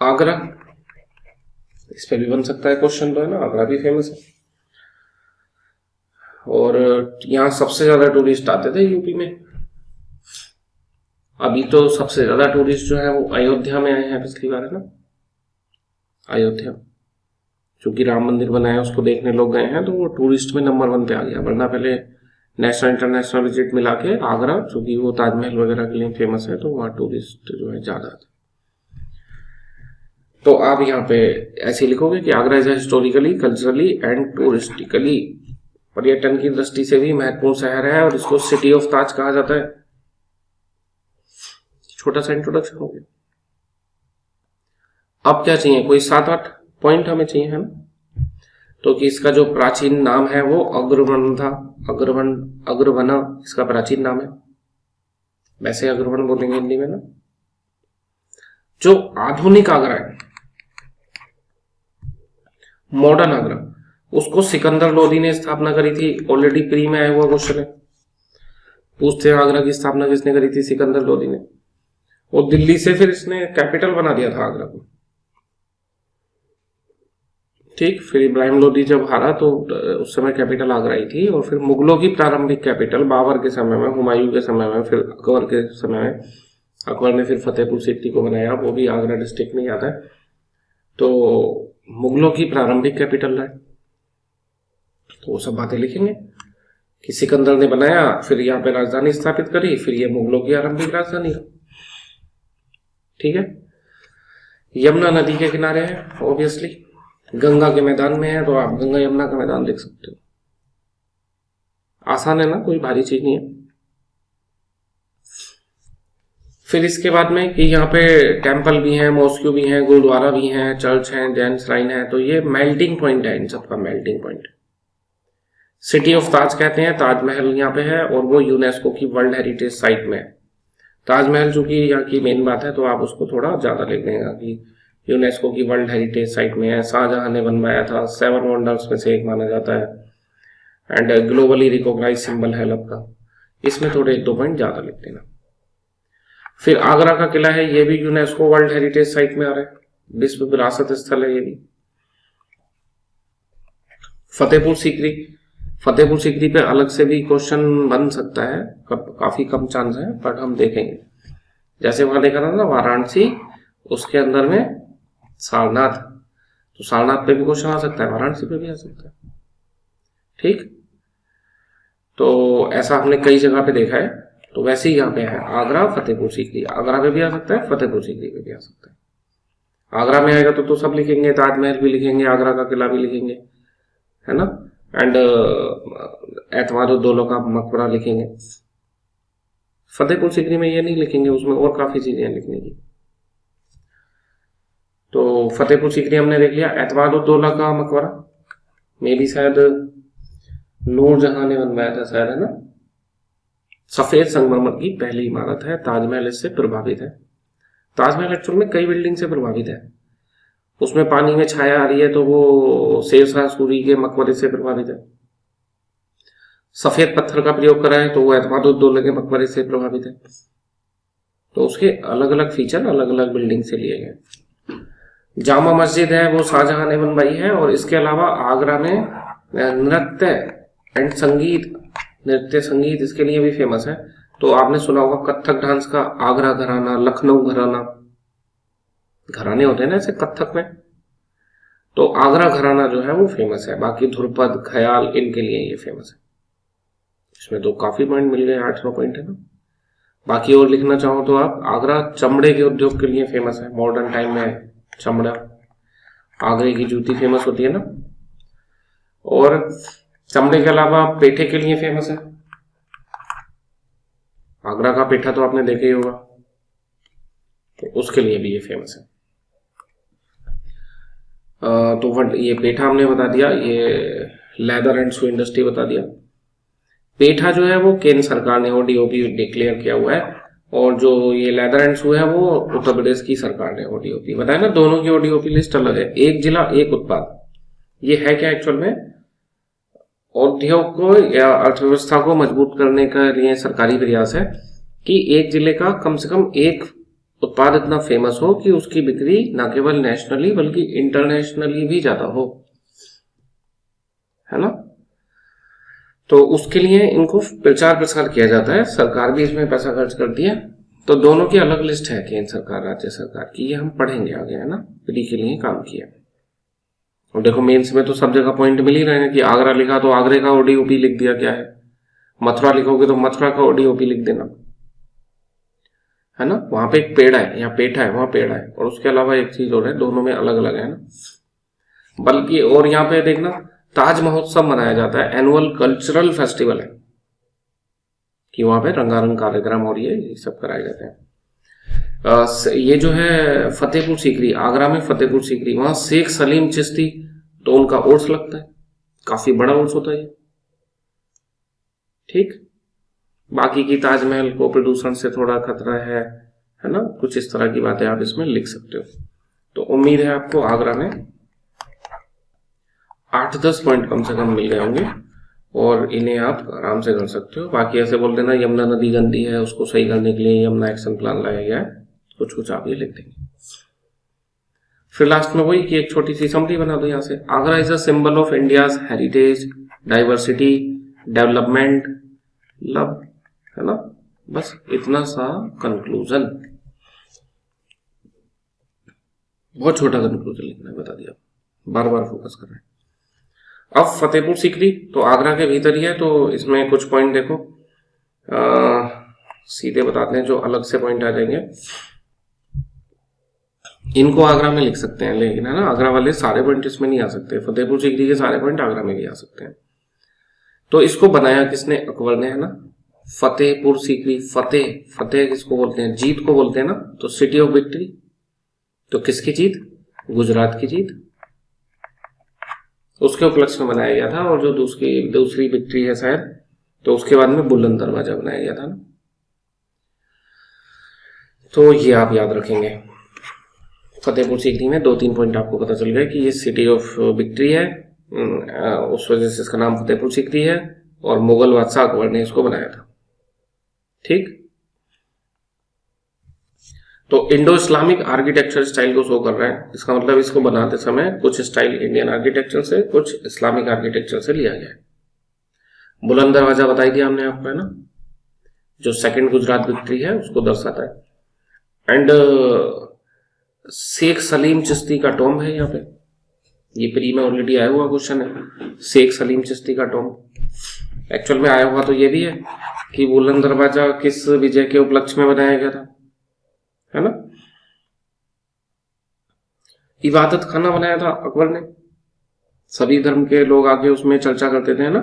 आगरा, इस पे भी बन सकता है क्वेश्चन, तो है ना, आगरा भी फेमस है और यहाँ सबसे ज्यादा टूरिस्ट आते थे यूपी में। अभी तो सबसे ज्यादा टूरिस्ट जो है वो अयोध्या में आए हैं पिछली बार, है ना। अयोध्या क्योंकि राम मंदिर बनाया उसको देखने लोग गए हैं, तो वो टूरिस्ट में नंबर 1 पे आ गया। वरना पहले नेशनल इंटरनेशनल विजिट मिला के आगरा, क्योंकि वो ताजमहल वगैरह के लिए फेमस है, तो वहाँ टूरिस्ट जो है ज्यादा था। तो आप यहाँ पे ऐसे लिखोगे कि Agra is historically, culturally and touristically, पर्यटन की दृष्टि से भी महत्वपूर्ण शहर है और इसको सिटी ऑफ ताज कहा जाता है। छोटा सा इंट्रोडक्शन हो गया। अब क्या चाहिए, कोई 7-8 पॉइंट हमें चाहिए, है ना। तो कि इसका जो प्राचीन नाम है वो अग्रवन था। अग्रवना इसका प्राचीन नाम है, वैसे अग्रवन बोलेंगे हिंदी में ना। जो आधुनिक आगरा है, मॉडर्न आगरा, उसको सिकंदर लोदी ने स्थापना करी थी। ऑलरेडी प्री में आया हुआ क्वेश्चन है, पूछते हैं आगरा की स्थापना किसने करी थी, सिकंदर लोदी ने। और दिल्ली से फिर इसने कैपिटल बना दिया था आगरा को, ठीक। फिर इब्राहिम लोदी जब हारा तो उस समय कैपिटल आगरा ही थी। और फिर मुगलों की प्रारंभिक कैपिटल बाबर के समय में, हुमायूं के समय में, फिर अकबर के समय में, अकबर ने फिर फतेहपुर सीकरी को बनाया, वो भी आगरा डिस्ट्रिक्ट में आता है। तो मुगलों की प्रारंभिक कैपिटल है, तो वो सब बातें लिखेंगे कि सिकंदर ने बनाया, फिर यहाँ पे राजधानी स्थापित करी, फिर ये मुगलों की आरंभिक राजधानी है, ठीक है। यमुना नदी के किनारे है, ऑब्वियसली गंगा के मैदान में है, तो आप गंगा यमुना का मैदान लिख सकते हो। आसान है ना, कोई भारी चीज नहीं है। फिर इसके बाद में कि यहाँ पे टेम्पल भी हैं, मॉस्क्यू भी हैं, गुरुद्वारा भी हैं, चर्च हैं, जैन श्राइन है। तो ये मेल्टिंग पॉइंट है इन सबका, मेल्टिंग पॉइंट। सिटी ऑफ ताज कहते हैं, ताजमहल यहाँ पे है और वो यूनेस्को की वर्ल्ड हेरिटेज साइट में है। ताजमहल चूंकि यहाँ की मेन बात है, तो आप उसको थोड़ा ज्यादा लिख देंगे कि यूनेस्को की वर्ल्ड हेरिटेज साइट में है, शाहजहां ने बनवाया था, 7 वंडर्स में से एक माना जाता है एंड ग्लोबली रिकॉग्नाइज सिंबल है लब का। इसमें थोड़े 1-2 पॉइंट ज्यादा लिख देना। फिर आगरा का किला है, ये भी यूनेस्को वर्ल्ड हेरिटेज साइट में आ रहा है, विश्व विरासत स्थल है ये भी। फतेहपुर सीकरी, फतेहपुर सीकरी पे अलग से भी क्वेश्चन बन सकता है, काफी कम चांस है, बट हम देखेंगे। जैसे वहां देखा था ना वाराणसी, उसके अंदर में सारनाथ, तो सारनाथ पे भी क्वेश्चन आ सकता है, वाराणसी पे भी आ सकता है, ठीक। तो ऐसा हमने कई जगह पे देखा है। तो वैसे ही यहाँ पे है आगरा, फतेहपुर सीकरी। आगरा पे भी आ सकता है, फतेहपुर सीकरी पे भी आ सकता है। आगरा में आएगा तो सब लिखेंगे, ताजमहल भी लिखेंगे, आगरा का किला भी लिखेंगे, है ना। एंड एतमादुद्दौला का मकबरा लिखेंगे। फतेहपुर सीकरी में ये नहीं लिखेंगे, उसमें और काफी चीजें लिखने की। तो फतेहपुर सीकरी हमने देख लिया। एतमादुद्दौला का मकबरा में भी शायद नूरजहां ने बनवाया था शायद, है ना। सफेद संगमरमर की पहली इमारत है, ताजमहल इससे प्रभावित है। ताजमहल एक्चुअल में कई बिल्डिंग से प्रभावित है। उसमें पानी में छाया आ रही है तो वो शेरशाह सूरी के मकबरे से प्रभावित है। सफेद पत्थर का प्रयोग करा है तो वो एतमादुद्दौला के मकबरे से प्रभावित है। तो उसके अलग अलग फीचर अलग अलग बिल्डिंग से लिए गए। जामा मस्जिद है वो शाहजहां ने बनवाई है। और इसके अलावा आगरा में नृत्य एंड संगीत, नृत्य संगीत इसके लिए भी फेमस है। तो आपने सुना होगा कथक डांस का आगरा घराना, लखनऊ घराना, घराने होते हैं ना ऐसे कथक में, तो आगरा घराना जो है वो फेमस है। बाकी ध्रुपद, ख्याल, इनके लिए ये फेमस है। इसमें तो काफी पॉइंट मिल गए, 8-9 पॉइंट है ना। बाकी और लिखना चाहो तो आप, आगरा चमड़े के उद्योग के लिए फेमस है। मॉडर्न टाइम में चमड़ा, आगरे की जूती फेमस होती है ना। और चमड़े के अलावा पेठे के लिए फेमस है। आगरा का पेठा तो आपने देखा ही होगा, तो उसके लिए भी ये फेमस है। तो ये पेठा हमने बता दिया, ये लेदर एंड शू इंडस्ट्री बता दिया। पेठा जो है वो केंद्र सरकार ने ओडीओपी डिक्लेयर किया हुआ है, और जो ये लेदर एंड शू है वो उत्तर प्रदेश की सरकार ने ओडीओपी बताया ना। दोनों की ओडीओपी लिस्ट अलग है। एक जिला एक उत्पाद, ये है क्या एक्चुअल में, उद्योग को या अर्थव्यवस्था को मजबूत करने के लिए सरकारी प्रयास है कि एक जिले का कम से कम एक उत्पाद इतना फेमस हो कि उसकी बिक्री न केवल नेशनली बल्कि इंटरनेशनली भी ज्यादा हो, है ना। तो उसके लिए इनको प्रचार प्रसार किया जाता है। सरकार भी इसमें पैसा खर्च करती है तो दोनों की अलग लिस्ट है, केंद्र सरकार राज्य सरकार की, ये हम पढ़ेंगे आगे, है ना। प्री के लिए काम किया। और देखो मेंस में तो सब जगह पॉइंट मिल ही रहे हैं कि आगरा लिखा तो आगरे का ओडीओपी लिख दिया, क्या है। मथुरा लिखोगे तो मथुरा का ओडीओपी लिख देना, है ना। वहां पे एक पेड़ है, यहाँ पेठा है, वहां पेड़ है। और उसके अलावा एक चीज और है, दोनों में अलग अलग है ना। बल्कि और यहाँ पे देखना, ताज महोत्सव मनाया जाता है, एनुअल कल्चरल फेस्टिवल है, कि वहां पे रंगारंग कार्यक्रम और ये सब कराए जाते हैं। ये जो है फतेहपुर सीकरी, आगरा में फतेहपुर सीकरी, वहां शेख सलीम चिश्ती, तो उनका उर्स लगता है, काफी बड़ा उर्स होता है, ठीक। बाकी की ताजमहल को प्रदूषण से थोड़ा खतरा है ना, कुछ इस तरह की बातें आप इसमें लिख सकते हो। तो उम्मीद है आपको आगरा में 8-10 पॉइंट कम से कम मिल गए होंगे, और इन्हें आप आराम से कर सकते हो। बाकी ऐसे बोल देना यमुना नदी गंदी है, उसको सही करने के लिए यमुना एक्शन प्लान लाया गया है, कुछ कुछ आप ये लिख देंगे। फिर लास्ट में वही कि एक छोटी सी समरी बना दो यहाँ से, Agra is a symbol of India's heritage, diversity, development, love, है ना। बस इतना सा कंक्लूजन, बहुत छोटा कंक्लूजन लिखना है, बता दिया, बार बार फोकस कर रहे हैं। अब फतेहपुर सीकरी तो आगरा के भीतर ही है, तो इसमें कुछ पॉइंट देखो, सीधे बताते हैं जो अलग से पॉइंट आ जाएंगे, इनको आगरा में लिख सकते हैं, लेकिन है ना आगरा वाले सारे पॉइंट इसमें नहीं आ सकते, फतेहपुर सीकरी के सारे पॉइंट आगरा में भी आ सकते हैं। तो इसको बनाया किसने, अकबर ने, है ना। फतेहपुर सीकरी, फतेह किसको बोलते हैं, जीत को बोलते हैं ना, तो सिटी ऑफ विक्ट्री, तो किसकी जीत, गुजरात की जीत, उसके उपलक्ष्य में बनाया गया था। और जो दूसरी विक्ट्री है शायद, तो उसके बाद में बुलंद दरवाजा बनाया गया था ना। तो ये आप याद रखेंगे, फतेहपुर सीकरी में 2-3 पॉइंट आपको पता चल गए कि ये सिटी ऑफ विक्ट्री है, उस वजह से इसका नाम फतेहपुर सीकरी है, और मुगल बादशाह अकबर ने इसको बनाया था, ठीक। तो इंडो इस्लामिक आर्किटेक्चर स्टाइल को शो कर रहा है, इसका मतलब इसको बनाते समय कुछ स्टाइल इंडियन आर्किटेक्चर से, कुछ इस्लामिक आर्किटेक्चर से लिया गया है। बुलंद दरवाजा बताई दिया हमने आपको, है ना, जो सेकंड गुजरात विक्ट्री है उसको दर्शाता है। एंड शेख सलीम चिश्ती का टॉम्ब है यहाँ पे, ये प्री में ऑलरेडी आया हुआ क्वेश्चन है, शेख सलीम चिश्ती का टॉम्ब। एक्चुअल में आया हुआ तो ये भी है कि बुलंद दरवाजा किस विजय के उपलक्ष्य में बनाया गया था, है ना। इबादत खाना बनाया था अकबर ने, सभी धर्म के लोग आके उसमें चर्चा करते थे, है ना।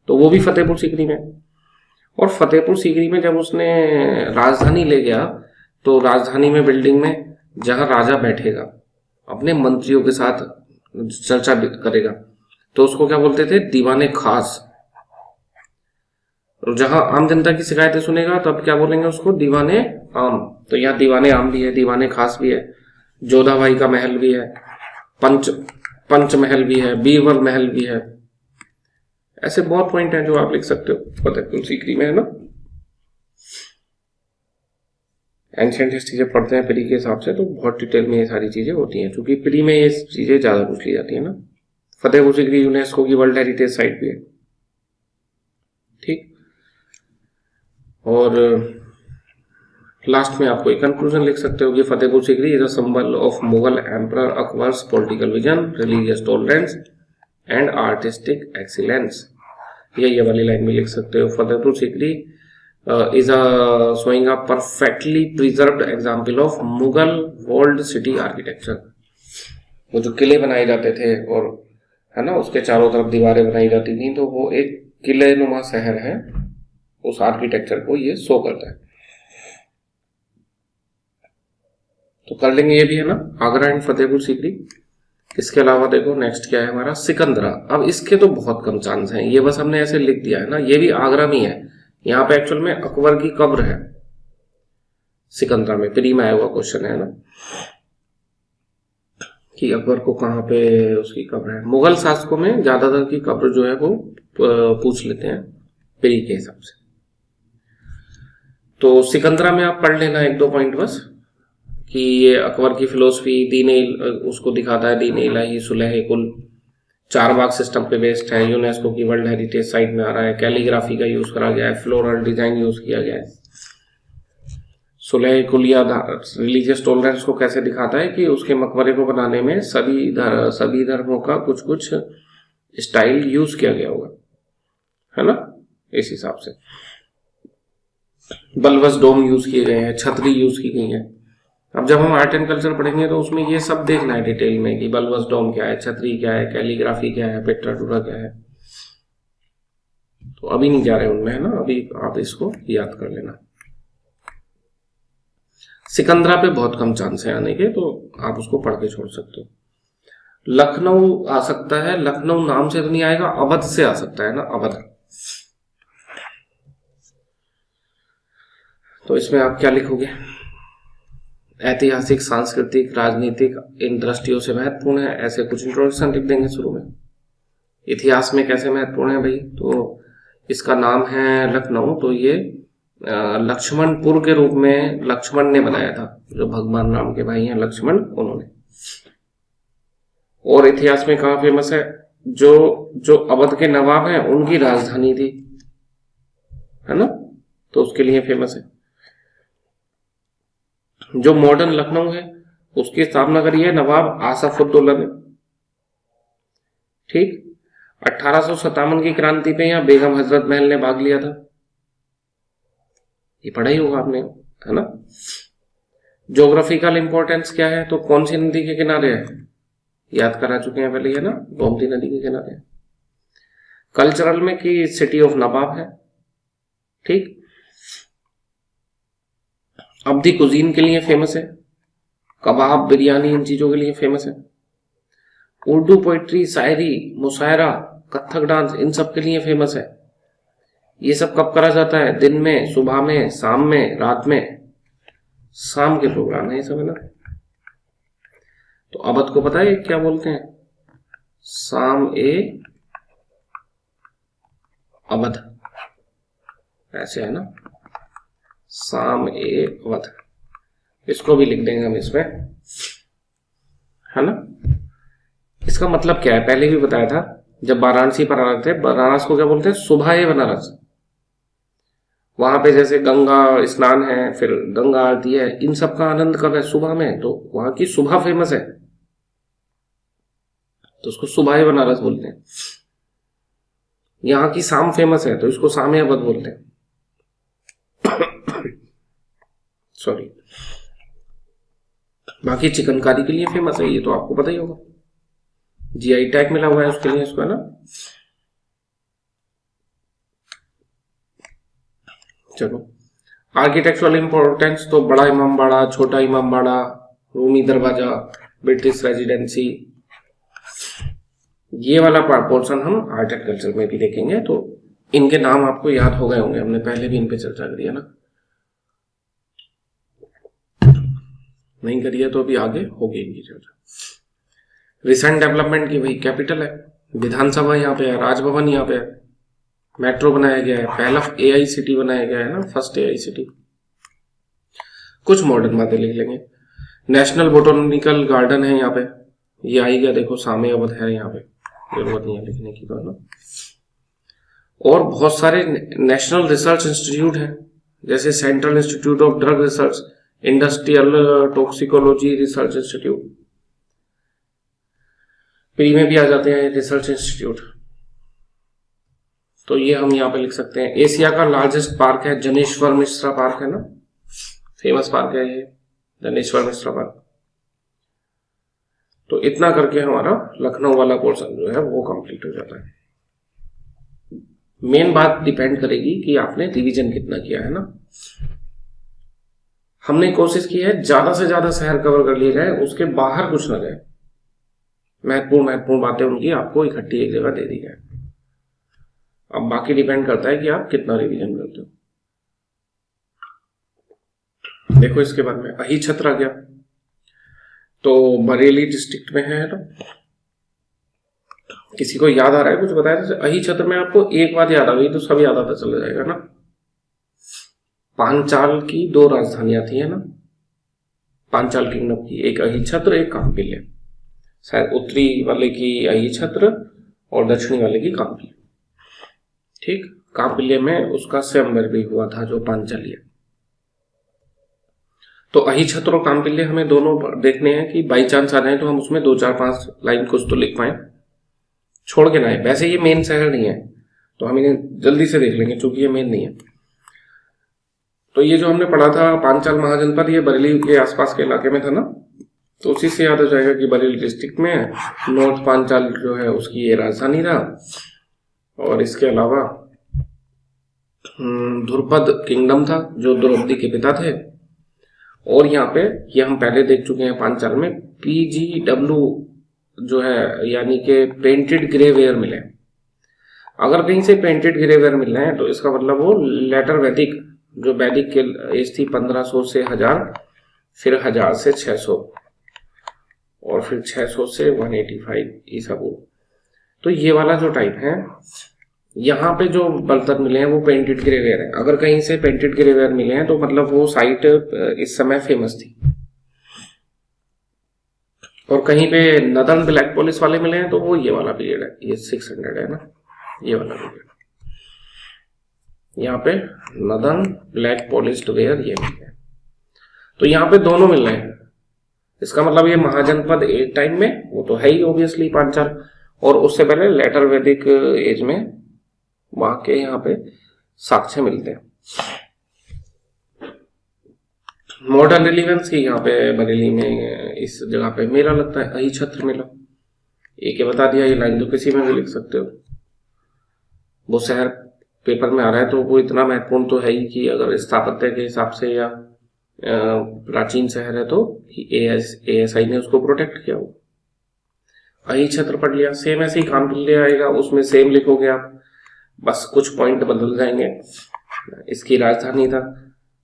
तो वो भी फतेहपुर सीकरी में। और फतेहपुर सीकरी में जब उसने राजधानी ले गया, तो राजधानी में बिल्डिंग में जहां राजा बैठेगा अपने मंत्रियों के साथ चर्चा करेगा, तो उसको क्या बोलते थे, दीवाने खास। और जहां आम जनता की शिकायतें सुनेगा तब क्या बोलेंगे उसको, दीवाने आम। तो यहाँ दीवाने आम भी है, दीवाने खास भी है, जोधा भाई का महल भी है, पंच महल भी है, बीरबल महल भी है। ऐसे बहुत पॉइंट हैं जो आप लिख सकते हो फतेहपुर सीकरी में, है ना। एंशिएंट हिस्ट्री जब पढ़ते हैं प्री के हिसाब से तो बहुत डिटेल में ये सारी चीजें होती हैं, क्योंकि प्री में ये चीजें ज्यादा पूछ ली जाती है ना। फतेहपुर सीकरी यूनेस्को की वर्ल्ड हेरिटेज साइट भी है, ठीक। और लास्ट में आपको एक कंक्लूजन लिख सकते हो कि Fatehpur Sikri is a symbol of Mughal emperor Akbar's political vision, religious tolerance and artistic excellence. ये वाली लाइन में लिख सकते हो, Fatehpur Sikri is showing a perfectly preserved example of Mughal walled city architecture। वो जो किले बनाए जाते थे और है ना उसके चारों तरफ दीवारें बनाई जाती थी, तो वो एक किले नुमा शहर है, उस आर्किटेक्चर को ये शो करता है। तो कर लेंगे ये भी, है ना, आगरा एंड फतेहपुर सीकरी। इसके अलावा देखो नेक्स्ट क्या है हमारा, सिकंदरा। अब इसके तो बहुत कम चांस हैं, ये बस हमने ऐसे लिख दिया है ना, ये भी आगरा में है। यहाँ पे एक्चुअल में अकबर की कब्र है सिकंदरा में, प्री में आया हुआ क्वेश्चन है ना कि अकबर को कहाँ पे उसकी कब्र है। मुगल शासकों में ज्यादातर की कब्र जो है वो पूछ लेते हैं प्री के हिसाब से। तो सिकंदरा में आप पढ़ लेना 1-2 पॉइंट बस, कि ये अकबर की फिलोसफी दीन उसको दिखाता है, दीन इलाही सुलह कुल, 4 बाग सिस्टम पे बेस्ड है, यूनेस्को की वर्ल्ड हेरिटेज साइट में आ रहा है, कैलीग्राफी का यूज करा गया है, फ्लोरल डिजाइन यूज किया गया है, सुलह कुलिया रिलीजियस टॉलरेंस को कैसे दिखाता है कि उसके मकबरे को बनाने में सभी धर्मों का कुछ कुछ स्टाइल यूज किया गया होगा, है ना, इस हिसाब से। बल्बस डोम यूज किए गए हैं, छतरी यूज की गई है। अब जब हम आर्ट एंड कल्चर पढ़ेंगे तो उसमें ये सब देखना है डिटेल में कि बल्बस डोम क्या है, छतरी क्या है, कैलीग्राफी क्या है, पेट्राटूरा क्या है। तो अभी नहीं जा रहे उनमें, है ना, अभी आप इसको याद कर लेना। सिकंदरा पे बहुत कम चांस है आने के, तो आप उसको पढ़ के छोड़ सकते हो। लखनऊ आ सकता है, लखनऊ नाम से तो नहीं आएगा, अवध से आ सकता है ना, अवध। तो इसमें आप क्या लिखोगे? ऐतिहासिक, सांस्कृतिक, राजनीतिक इन दृष्टियों से महत्वपूर्ण है, ऐसे कुछ इंट्रोडक्शन लिख देंगे शुरू में। इतिहास में कैसे महत्वपूर्ण है भाई, तो इसका नाम है लखनऊ, तो ये लक्ष्मणपुर के रूप में लक्ष्मण ने बनाया था, जो भगवान राम के भाई हैं लक्ष्मण, उन्होंने। और इतिहास में कहाँ फेमस है? जो अवध के नवाब हैं उनकी राजधानी थी, है ना, तो उसके लिए फेमस है। जो मॉडर्न लखनऊ है उसकी स्थापना करी है नवाब आसफउद्दौला ने, ठीक। 1857 की क्रांति पे यहाँ बेगम हजरत महल ने भाग लिया था, ये पढ़ा ही होगा आपने, है ना। ज्योग्राफिकल इंपॉर्टेंस क्या है, तो कौन सी नदी के किनारे है, याद करा चुके हैं पहले, है ना, गोमती नदी के किनारे। कल्चरल में कि सिटी ऑफ नवाब है, ठीक। अवधी कुजीन के लिए फेमस है, कबाब, बिरयानी, इन चीजों के लिए फेमस है। उर्दू पोइट्री, शायरी, मुशायरा, कथक डांस, इन सब के लिए फेमस है। ये सब कब करा जाता है? दिन में, सुबह में, शाम में, रात में, शाम के प्रोग्राम है ये सब, है ना। तो अवध को पता है क्या बोलते हैं? शाम ए अवध, ऐसे है ना, शाम ए अवध। इसको भी लिख देंगे हम इसमें, है ना। इसका मतलब क्या है पहले भी बताया था, जब वाराणसी पर आ रहे थे, बनारस को क्या बोलते हैं? सुबह ए बनारस। वहां पे जैसे गंगा स्नान है, फिर गंगा आरती है, इन सब का आनंद कब है? सुबह में, तो वहां की सुबह फेमस है, तो उसको सुबह बनारस बोलते हैं। यहाँ की शाम फेमस है, तो इसको शाम अवध बोलते हैं। सॉरी। बाकी चिकनकारी के लिए फेमस है, ये तो आपको पता ही होगा, जीआई टैग मिला हुआ है उसके लिए इसको, है ना। चलो, आर्किटेक्चुरल इंपॉर्टेंस, तो बड़ा इमामबाड़ा, छोटा इमामबाड़ा, रूमी दरवाजा, ब्रिटिश रेजिडेंसी, ये वाला पोर्शन हम आर्ट एंड कल्चर में भी देखेंगे। तो इनके नाम आपको याद हो गए होंगे, हमने पहले भी इन पे चर्चा करी है ना, नहीं करी है तो अभी आगे होगी इनकी चर्चा। रिसेंट डेवलपमेंट की वही कैपिटल है, विधानसभा यहाँ पे है, राजभवन यहाँ पे है, मेट्रो बनाया गया है, पहला एआई सिटी बनाया गया है ना, फर्स्ट एआई सिटी। कुछ मॉडर्न बातें लिख लेंगे। नेशनल बोटोनिकल गार्डन है यहाँ पे, ये आई गया, देखो सामे अवध है यहाँ पे, जरूरत नहीं है लिखने की, तो है ना। और बहुत सारे नेशनल रिसर्च इंस्टीट्यूट हैं, जैसे central institute of drug research, industrial toxicology research institute, pre में भी आ जाते हैं रिसर्च इंस्टीट्यूट। तो ये हम यहाँ पे लिख सकते हैं। एशिया का लार्जेस्ट पार्क है जनेश्वर मिश्रा पार्क, है ना, फेमस पार्क है ये जनेश्वर मिश्रा पार्क। तो इतना करके हमारा लखनऊ वाला पोर्शन जो है वो कंप्लीट हो जाता है। मेन बात डिपेंड करेगी कि आपने रिवीजन कितना किया है ना। हमने कोशिश की है ज्यादा से ज्यादा शहर कवर कर लिए जाए, उसके बाहर कुछ ना जाए, महत्वपूर्ण बातें उनकी आपको इकट्ठी एक जगह दे दी जाए। अब बाकी डिपेंड करता है कि आप कितना रिवीजन करते हो। देखो इसके बाद में अही छत्र आ गया, तो बरेली डिस्ट्रिक्ट में है ना। किसी को याद आ रहा है कुछ बताया? जैसे अही छत्र में आपको एक बात याद आ गई तो सब याद आता चला जाएगा ना। पांचाल की 2 राजधानियां थी, है ना, पांचाल किंगडम की, एक अही छत्र, एक कांपिल्य। शायद उत्तरी वाले की अही छत्र और दक्षिणी वाले की कांपिल्य, ठीक। कांपिल्य में उसका स्वयंवर भी हुआ था, जो पांचाली है। तो अहिछत्र और कामपिल्य हमें दोनों देखने हैं कि बाई चांस आ जाए तो हम उसमें 2 4 5 लाइन कुछ तो लिख पाए, छोड़ के ना आए। वैसे ये मेन शहर नहीं है तो हम इन्हें जल्दी से देख लेंगे चूंकि ये मेन नहीं है। तो ये जो हमने पढ़ा था पांचाल महाजनपद, ये बरेली के आसपास के इलाके में था ना, तो उसी से याद हो जाएगा कि बरेली डिस्ट्रिक्ट में नॉर्थ पांचाल जो है उसकी ये राजधानी था। और इसके अलावा ध्रुपद किंगडम था जो द्रौपदी के पिता थे। और यहाँ पे ये हम पहले देख चुके हैं पांचाल में PGW जो है यानी कि पेंटेड ग्रेवेयर मिले। अगर कहीं से पेंटेड ग्रेवेयर मिल रहे हैं तो इसका मतलब वो लेटर वैदिक, जो वैदिक के एज थी 1500 से 1000, फिर 1000 से 600 और फिर 600 से 185 ईसा पूर्व। तो ये वाला जो टाइप है, यहाँ पे जो बर्तन मिले हैं वो पेंटेड ग्रेवेयर है। अगर कहीं से पेंटेड ग्रेवेयर मिले हैं तो मतलब वो साइट इस समय फेमस थी। और कहीं पे नदन ब्लैक पॉलिश वाले मिले हैं तो वो ये वाला पीरियड है, ये 600 है ना, ये वाला पीरियड। यहाँ पे नदन ब्लैक पॉलिश्ड वेयर ये मिल गया। तो यहाँ पे दोनों मिल रहे हैं, इसका मतलब ये महाजनपद एज टाइम में वो तो है ही ऑब्वियसली पांचाल, और उससे पहले लेटर वैदिक एज में वहां के यहाँ पे साक्ष्य मिलते हैं। मॉडर्न रिलीवेंस की यहाँ पे बरेली में इस जगह पे मेला लगता है, अहिछत्र मेला। एक बता दिया, ये लाइन तो किसी में भी लिख सकते हो। वो शहर पेपर में आ रहा है तो वो इतना महत्वपूर्ण तो है ही कि अगर स्थापत्य के हिसाब से या प्राचीन शहर है तो ASI ने उसको प्रोटेक्ट किया। वो अहिछत्र पढ़ लिया, सेम ऐसे ही कामपिल्य आएगा, उसमें सेम लिखोगे आप, बस कुछ पॉइंट बदल जाएंगे। इसकी राजधानी था,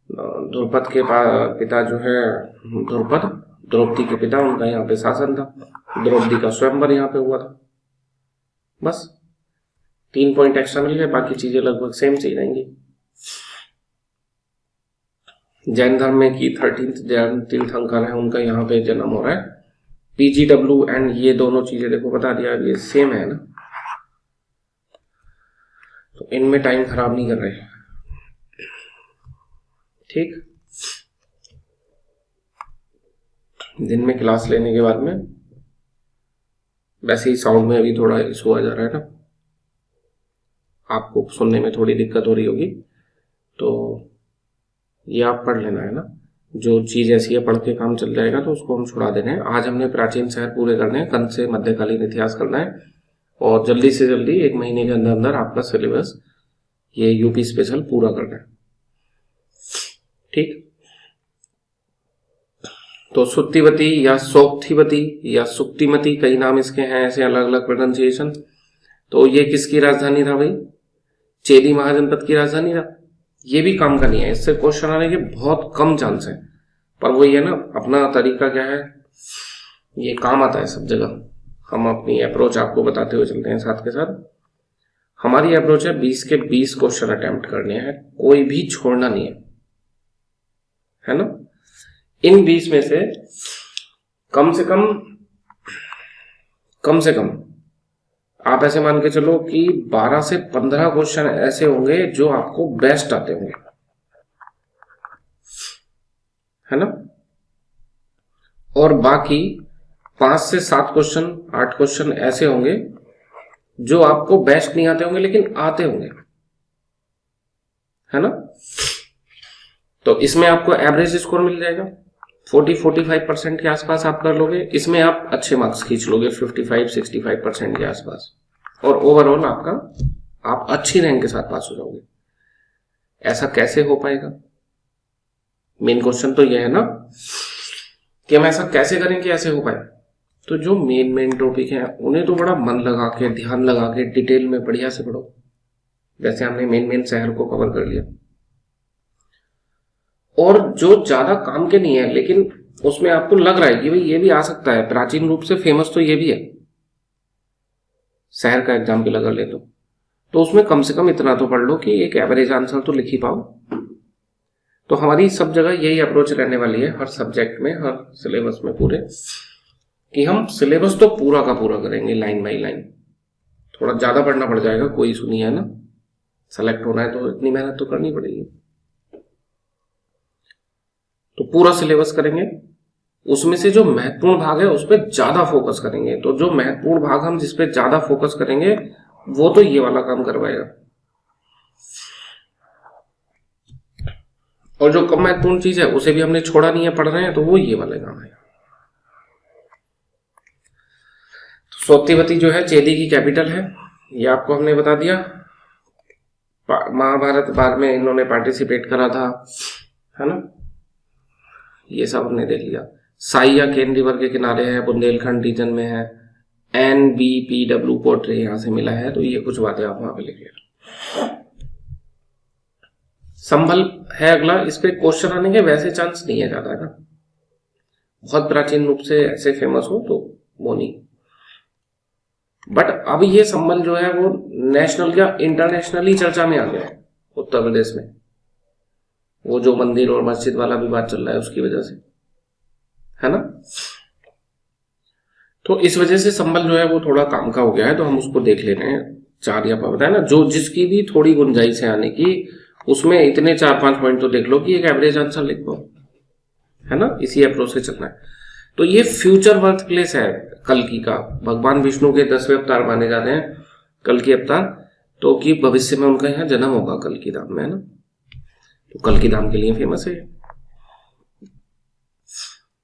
ध्रुपद के पिता जो है ध्रुपद, द्रौपदी के पिता, उनका यहाँ पे शासन था। द्रौपदी का स्वयंवर यहाँ पे हुआ था। बस 3 पॉइंट एक्स्ट्रा मिल गए, बाकी चीजें लगभग सेम चीज रहेंगी। जैन धर्म में की 13th जैन तीर्थंकर है, उनका यहाँ पे जन्म हो रहा है। PGW एंड ये दोनों चीजें देखो बता दिया, ये सेम है ना, तो इनमें टाइम खराब नहीं कर रहे। ठीक, दिन में क्लास लेने के बाद में वैसे ही साउंड में अभी थोड़ा इशू आ जा रहा है ना, आपको सुनने में थोड़ी दिक्कत हो रही होगी, तो ये आप पढ़ लेना है ना। जो चीज ऐसी है पढ़ के काम चल जाएगा तो उसको हम छुड़ा देने हैं। आज हमने प्राचीन शहर पूरे करने हैं, कंद से मध्यकालीन इतिहास करना है, और जल्दी से जल्दी 1 महीने के अंदर अंदर आपका सिलेबस ये यूपी स्पेशल पूरा करना है। ठीक, तो सुत्तिवती या सोक्थिवती या सुक्तिमती, कई नाम इसके हैं ऐसे अलग अलग प्रोनाउंसिएशन। तो ये किसकी राजधानी था भाई? चेदी महाजनपद की राजधानी था। ये भी काम का नहीं है, इससे क्वेश्चन आने के बहुत कम चांस है, पर वही है ना, अपना तरीका क्या है, ये काम आता है सब जगह। हम अपनी अप्रोच आपको बताते हुए चलते हैं साथ के साथ। हमारी अप्रोच है 20 के 20 क्वेश्चन अटेम्प्ट करने हैं, कोई भी छोड़ना नहीं है ना। इन 20 में से कम से कम आप ऐसे मान के चलो कि 12 से 15 क्वेश्चन ऐसे होंगे जो आपको बेस्ट आते होंगे, है ना। और बाकी 5 से 7 क्वेश्चन 8 क्वेश्चन ऐसे होंगे जो आपको बेस्ट नहीं आते होंगे लेकिन आते होंगे, है ना। तो इसमें आपको एवरेज स्कोर मिल जाएगा 40-45% के आसपास आप कर लोगे। इसमें आप अच्छे मार्क्स खींच लोगे 55-65% के आसपास, और ओवरऑल आपका आप अच्छी रैंक के साथ पास हो जाओगे। ऐसा कैसे हो पाएगा? मेन क्वेश्चन तो यह है ना कि हम ऐसा कैसे करें कि ऐसे हो पाए। तो जो मेन टॉपिक है उन्हें तो बड़ा मन लगा के, ध्यान लगा के, डिटेल में बढ़िया से पढ़ो। जैसे हमने मेन शहर को कवर कर लिया, और जो ज्यादा काम के नहीं है लेकिन उसमें आपको लग रहा है कि भाई ये भी आ सकता है, प्राचीन रूप से फेमस तो ये भी है, शहर का एग्जाम्पल अगर ले तो उसमें कम से कम इतना तो पढ़ लो कि एक एवरेज आंसर तो लिख ही पाओ। तो हमारी सब जगह यही अप्रोच रहने वाली है, हर सब्जेक्ट में, हर सिलेबस में पूरे, कि हम सिलेबस तो पूरा का पूरा करेंगे लाइन बाई लाइन। थोड़ा ज्यादा पढ़ना पड़ जाएगा, कोई इशू नहीं है ना, सेलेक्ट होना है तो इतनी मेहनत तो करनी पड़ेगी। तो पूरा सिलेबस करेंगे, उसमें से जो महत्वपूर्ण भाग है उस पर ज्यादा फोकस करेंगे। तो जो महत्वपूर्ण भाग हम जिस पे ज्यादा फोकस करेंगे वो तो ये वाला काम करवाएगा, और जो कम महत्वपूर्ण चीज है उसे भी हमने छोड़ा नहीं है, पढ़ रहे हैं, तो वो ये वाला काम है। तो सोत्तिवती जो है चेदी की कैपिटल है, ये आपको हमने बता दिया। महाभारत बाद में इन्होंने पार्टिसिपेट करा था, है ना, ये सब हमने देख लिया। साइया केन रिवर के किनारे है, बुंदेलखंड रीजन में है। NBPW पोर्ट यहां से मिला है, तो ये कुछ बातें आप वहां पे लिखिए। संभल है अगला, इस पे क्वेश्चन आने के वैसे चांस नहीं है ज्यादा, ना बहुत प्राचीन रूप से ऐसे फेमस हो तो वो नहीं, बट अब ये संभल जो है वो नेशनल या इंटरनेशनली चर्चा में आ गया है उत्तर प्रदेश में। वो जो मंदिर और मस्जिद वाला विवाद चल रहा है उसकी वजह से, है ना। तो इस वजह से संभल जो है वो थोड़ा काम का हो गया है, तो हम उसको देख ले रहे हैं। 4 या 5 बताए ना, जो जिसकी भी थोड़ी गुंजाइश है आने की, उसमें इतने 4-5 पॉइंट तो देख लो कि एक एवरेज आंसर लिख दो, है ना। इसी अप्रोच से चलना है। तो ये फ्यूचर बर्थ प्लेस है कल्कि का। भगवान विष्णु के 10वें अवतार माने जाते हैं कल्कि अवतार, तो कि भविष्य में उनका यहाँ जन्म होगा कल्कि धाम में, है ना। तो कल्कि धाम के लिए फेमस है।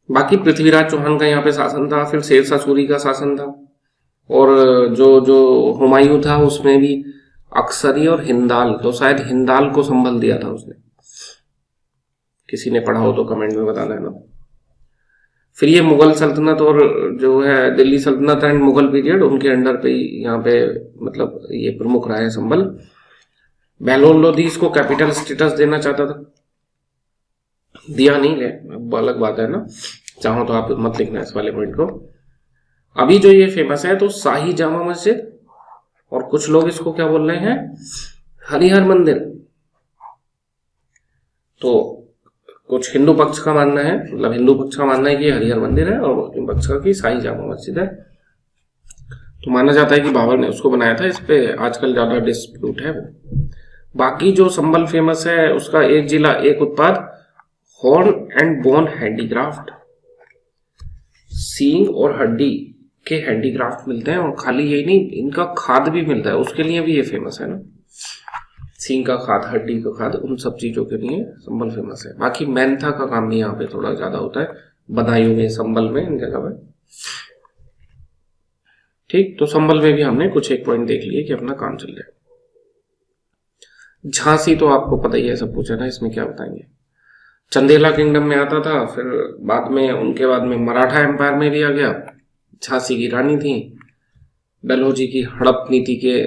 बाकी पृथ्वीराज चौहान का यहाँ पे शासन था, फिर शेरशाह सूरी का शासन था, और जो हुमायूं था उसमें भी अक्सरी और हिंदाल, तो शायद हिंदाल को संभल दिया था उसने। किसी ने पढ़ा हो तो कमेंट में बताना, है ना। फिर ये मुगल सल्तनत और जो है दिल्ली सल्तनत एंड मुगल पीरियड, उनके अंडर पे यहाँ पे मतलब ये प्रमुख रहा है संभल। बेलोन लोधी को कैपिटल स्टेटस देना चाहता था, दिया नहीं है, अलग बात है ना। चाहो तो आप मत लिखना इस वाले पॉइंट को। अभी जो ये फेमस है तो शाही जामा मस्जिद, और कुछ लोग इसको क्या बोल रहे हैं, हरिहर मंदिर। तो कुछ हिंदू पक्ष का मानना है, मतलब हिंदू पक्ष का मानना है कि हरिहर मंदिर है, और मुस्लिम पक्ष का कि शाही जामा मस्जिद है। तो माना जाता है कि बाबर ने उसको बनाया था। इस पे आजकल ज्यादा डिस्प्यूट है वो। बाकी जो संभल फेमस है उसका एक जिला एक उत्पाद, हॉर्न एंड बोन हैंडीक्राफ्ट। सींग और हड्डी के हैंडीक्राफ्ट मिलते हैं, और खाली यही नहीं, इनका खाद भी मिलता है, उसके लिए भी ये फेमस है ना। सींग का खाद, हड्डी का खाद, उन सब चीजों के लिए संभल फेमस है। बाकी मेंथा का काम भी यहाँ पे थोड़ा ज्यादा होता है, बदायूं में, संभल में, इन जगह पे। ठीक, तो संभल में भी हमने कुछ एक पॉइंट देख लिए कि अपना काम चल जाए। झांसी तो आपको पता ही है, सब पूछा ना, इसमें क्या बताएंगे। चंदेला किंगडम में आता था, फिर बाद में उनके बाद में मराठा एम्पायर में भी आ गया। झांसी की रानी थी, डलहौजी की हड़प नीति के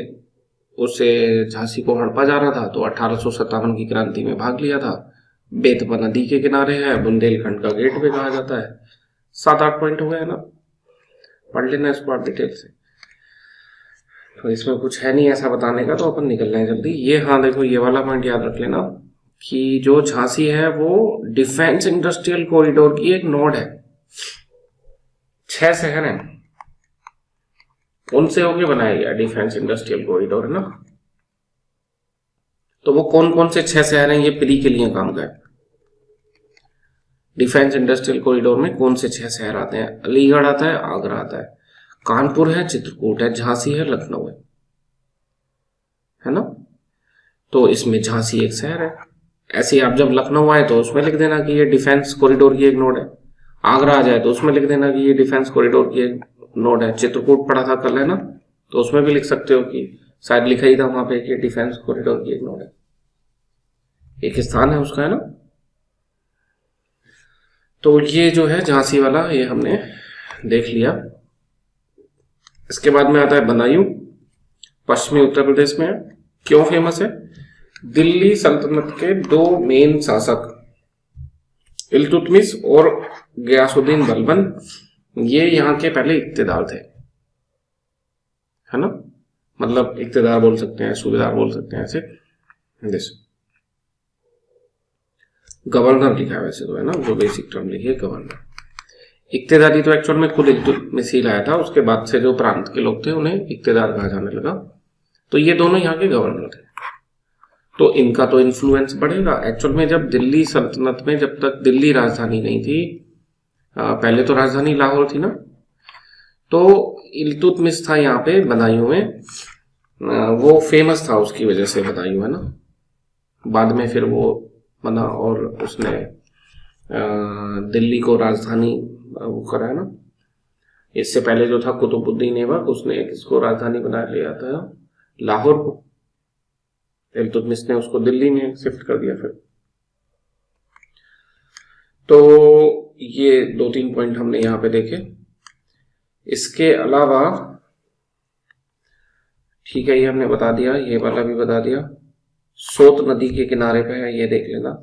उससे झांसी को हड़पा जा रहा था, तो 1857 की क्रांति में भाग लिया था। बेतवा नदी के किनारे है, बुंदेलखंड का गेट भी कहा जाता है। 7-8 पॉइंट हो गए ना, पढ़ लेना इसको आप डिटेल से। तो इसमें कुछ है नहीं ऐसा बताने का, तो अपन निकल रहे हैं जल्दी। ये हाँ देखो, ये वाला पॉइंट याद रख लेना कि जो झांसी है वो डिफेंस इंडस्ट्रियल कॉरिडोर की एक नोड है। 6 शहर हैं, उनसे होके बनाया गया डिफेंस इंडस्ट्रियल कॉरिडोर, है ना। तो वो कौन कौन से 6 शहर हैं, ये प्री के लिए काम का है। डिफेंस इंडस्ट्रियल कॉरिडोर में कौन से 6 शहर आते हैं? अलीगढ़ आता है, आगरा आता है, कानपुर है, चित्रकूट है, झांसी है, लखनऊ है ना। तो इसमें झांसी एक शहर है। ऐसे आप जब लखनऊ आए तो उसमें लिख देना कि ये डिफेंस कॉरिडोर की एक नोड है। आगरा आ जाए तो उसमें लिख देना कि ये डिफेंस कॉरिडोर की एक नोड है। चित्रकूट पढ़ा था कल, है ना, तो उसमें भी लिख सकते हो कि शायद लिखा ही था वहां पे कि डिफेंस कॉरिडोर की एक नोड है, एक स्थान है उसका, है ना। तो ये जो है झांसी वाला, ये हमने देख लिया। इसके बाद में आता है बदायूं, पश्चिमी उत्तर प्रदेश में है। क्यों फेमस है? दिल्ली सल्तनत के 2 मेन शासक इल्तुतमिश और गयासुद्दीन बलबन, ये यहाँ के पहले इक्तेदार थे, है ना। मतलब इक्तेदार बोल सकते हैं, सूबेदार बोल सकते हैं, ऐसे जैसे गवर्नर लिखा है वैसे तो, है ना, जो बेसिक टर्म लिखी है गवर्नर। इक्तेदारी तो एक्चुअल में खुद इल्तुतमिश ही लाया था, उसके बाद से जो प्रांत के लोग थे उन्हें इक्तेदार कहा जाने लगा। तो ये दोनों यहाँ के गवर्नर थे। तो इनका तो इन्फ्लुएंस बढ़ेगा। एक्चुअल में जब दिल्ली सल्तनत में, जब तक दिल्ली राजधानी नहीं थी, पहले तो राजधानी लाहौर थी ना, तो इल्तुतमिश था यहाँ पे बदायूं में, वो फेमस था उसकी वजह से बदायूं, है ना। बाद में फिर वो बना और उसने दिल्ली को राजधानी वो करा है ना। इससे पहले जो था कुतुबुद्दीन ऐबक, उसने किसको राजधानी बना लिया था, लाहौर को। इल्तुतमिश ने उसको दिल्ली में शिफ्ट कर दिया फिर। तो ये 2-3 पॉइंट हमने यहाँ पे देखे। इसके अलावा ठीक है, ये हमने बता दिया, ये वाला भी बता दिया। सोत नदी के किनारे पे है, ये देख लेना।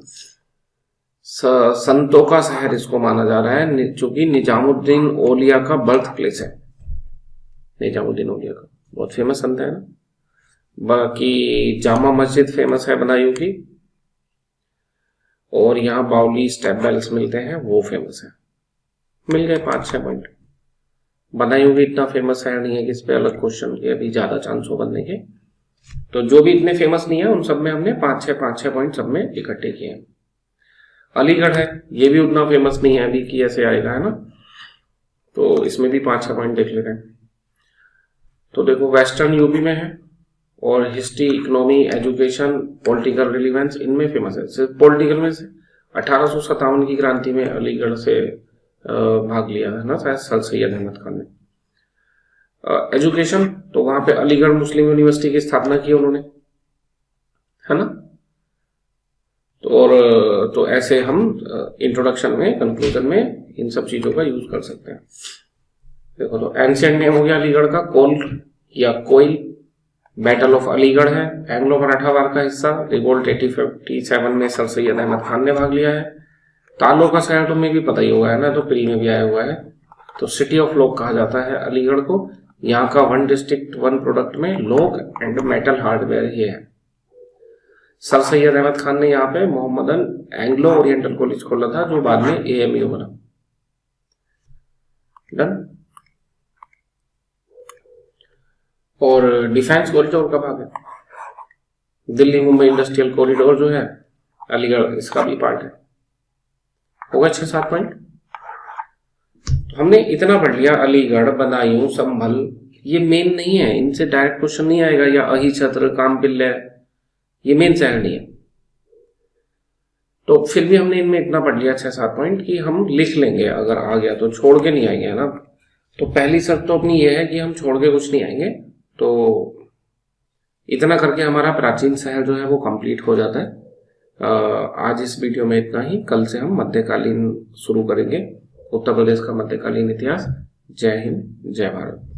संतों का शहर इसको माना जा रहा है, चूंकि निजामुद्दीन औलिया का बर्थ प्लेस है। निजामुद्दीन औलिया का बहुत फेमस संत है ना। बाकी जामा मस्जिद फेमस है बदायूं की, और यहाँ बाउली स्टेप बेल्स मिलते हैं, वो फेमस है। मिल गए 5-6 पॉइंट। बदायूं भी इतना फेमस है नहीं है कि इस पे अलग क्वेश्चन के अभी ज्यादा चांस हो बनने के। तो जो भी इतने फेमस नहीं है उन सब में हमने 5-6 पॉइंट सब में इकट्ठे किए हैं। अलीगढ़ है, ये भी उतना फेमस नहीं है अभी कि ऐसे आएगा, है ना। तो इसमें भी 5-6 पॉइंट देख लेते हैं। तो देखो, वेस्टर्न यूपी में है, और history, economy, education, political relevance, इनमें फेमस है। सिर्फ पॉलिटिकल में से 1857 की क्रांति में अलीगढ़ से भाग लिया है ना शायद सर सैयद अहमद खान ने। एजुकेशन, तो वहां पे अलीगढ़ मुस्लिम यूनिवर्सिटी की स्थापना की उन्होंने, है ना। तो और तो ऐसे हम इंट्रोडक्शन में, कंक्लूजन में इन सब चीजों का यूज कर सकते हैं। देखो, तो एंशिएंट नेम हो गया अलीगढ़ का कोल या कोयल। बैटल ऑफ अलीगढ़ है, एंग्लो मराठा वार का हिस्सा। रिवोल्ट 1857 में सर सैयद अहमद खान ने भाग लिया है। तालों का शहर तुम्हें भी पता ही होगा, है ना, तो प्री में भी आया हुआ है। तो सिटी ऑफ लोग कहा जाता है अलीगढ़ को। यहाँ का 1 डिस्ट्रिक्ट 1 प्रोडक्ट में लोग एंड मेटल हार्डवेयर ये है। सर सैयद अहमद खान ने यहाँ पे मोहम्मदन एंग्लो ओरिएंटल कॉलेज खोला था, जो बाद में AMU बना। डन। और डिफेंस कॉरिडोर का भाग है, दिल्ली मुंबई इंडस्ट्रियल कॉरिडोर जो है अलीगढ़ इसका भी पार्ट है। होगा 6-7 पॉइंट। तो हमने इतना पढ़ लिया, अलीगढ़, बदायूं, संभल, ये मेन नहीं है, इनसे डायरेक्ट क्वेश्चन नहीं आएगा। या अही छत्र, कामपिल्ले, ये मेन शहर नहीं है। तो फिर भी हमने इनमें इतना पढ़ लिया 6-7 पॉइंट कि हम लिख लेंगे, अगर आ गया तो छोड़ के नहीं आएंगे, है ना। तो पहली शर्त तो अपनी ये है कि हम छोड़ के कुछ नहीं आएंगे। तो इतना करके हमारा प्राचीन शहर जो है वो कंप्लीट हो जाता है। आज इस वीडियो में इतना ही। कल से हम मध्यकालीन शुरू करेंगे, उत्तर प्रदेश का मध्यकालीन इतिहास। जय हिंद, जय भारत।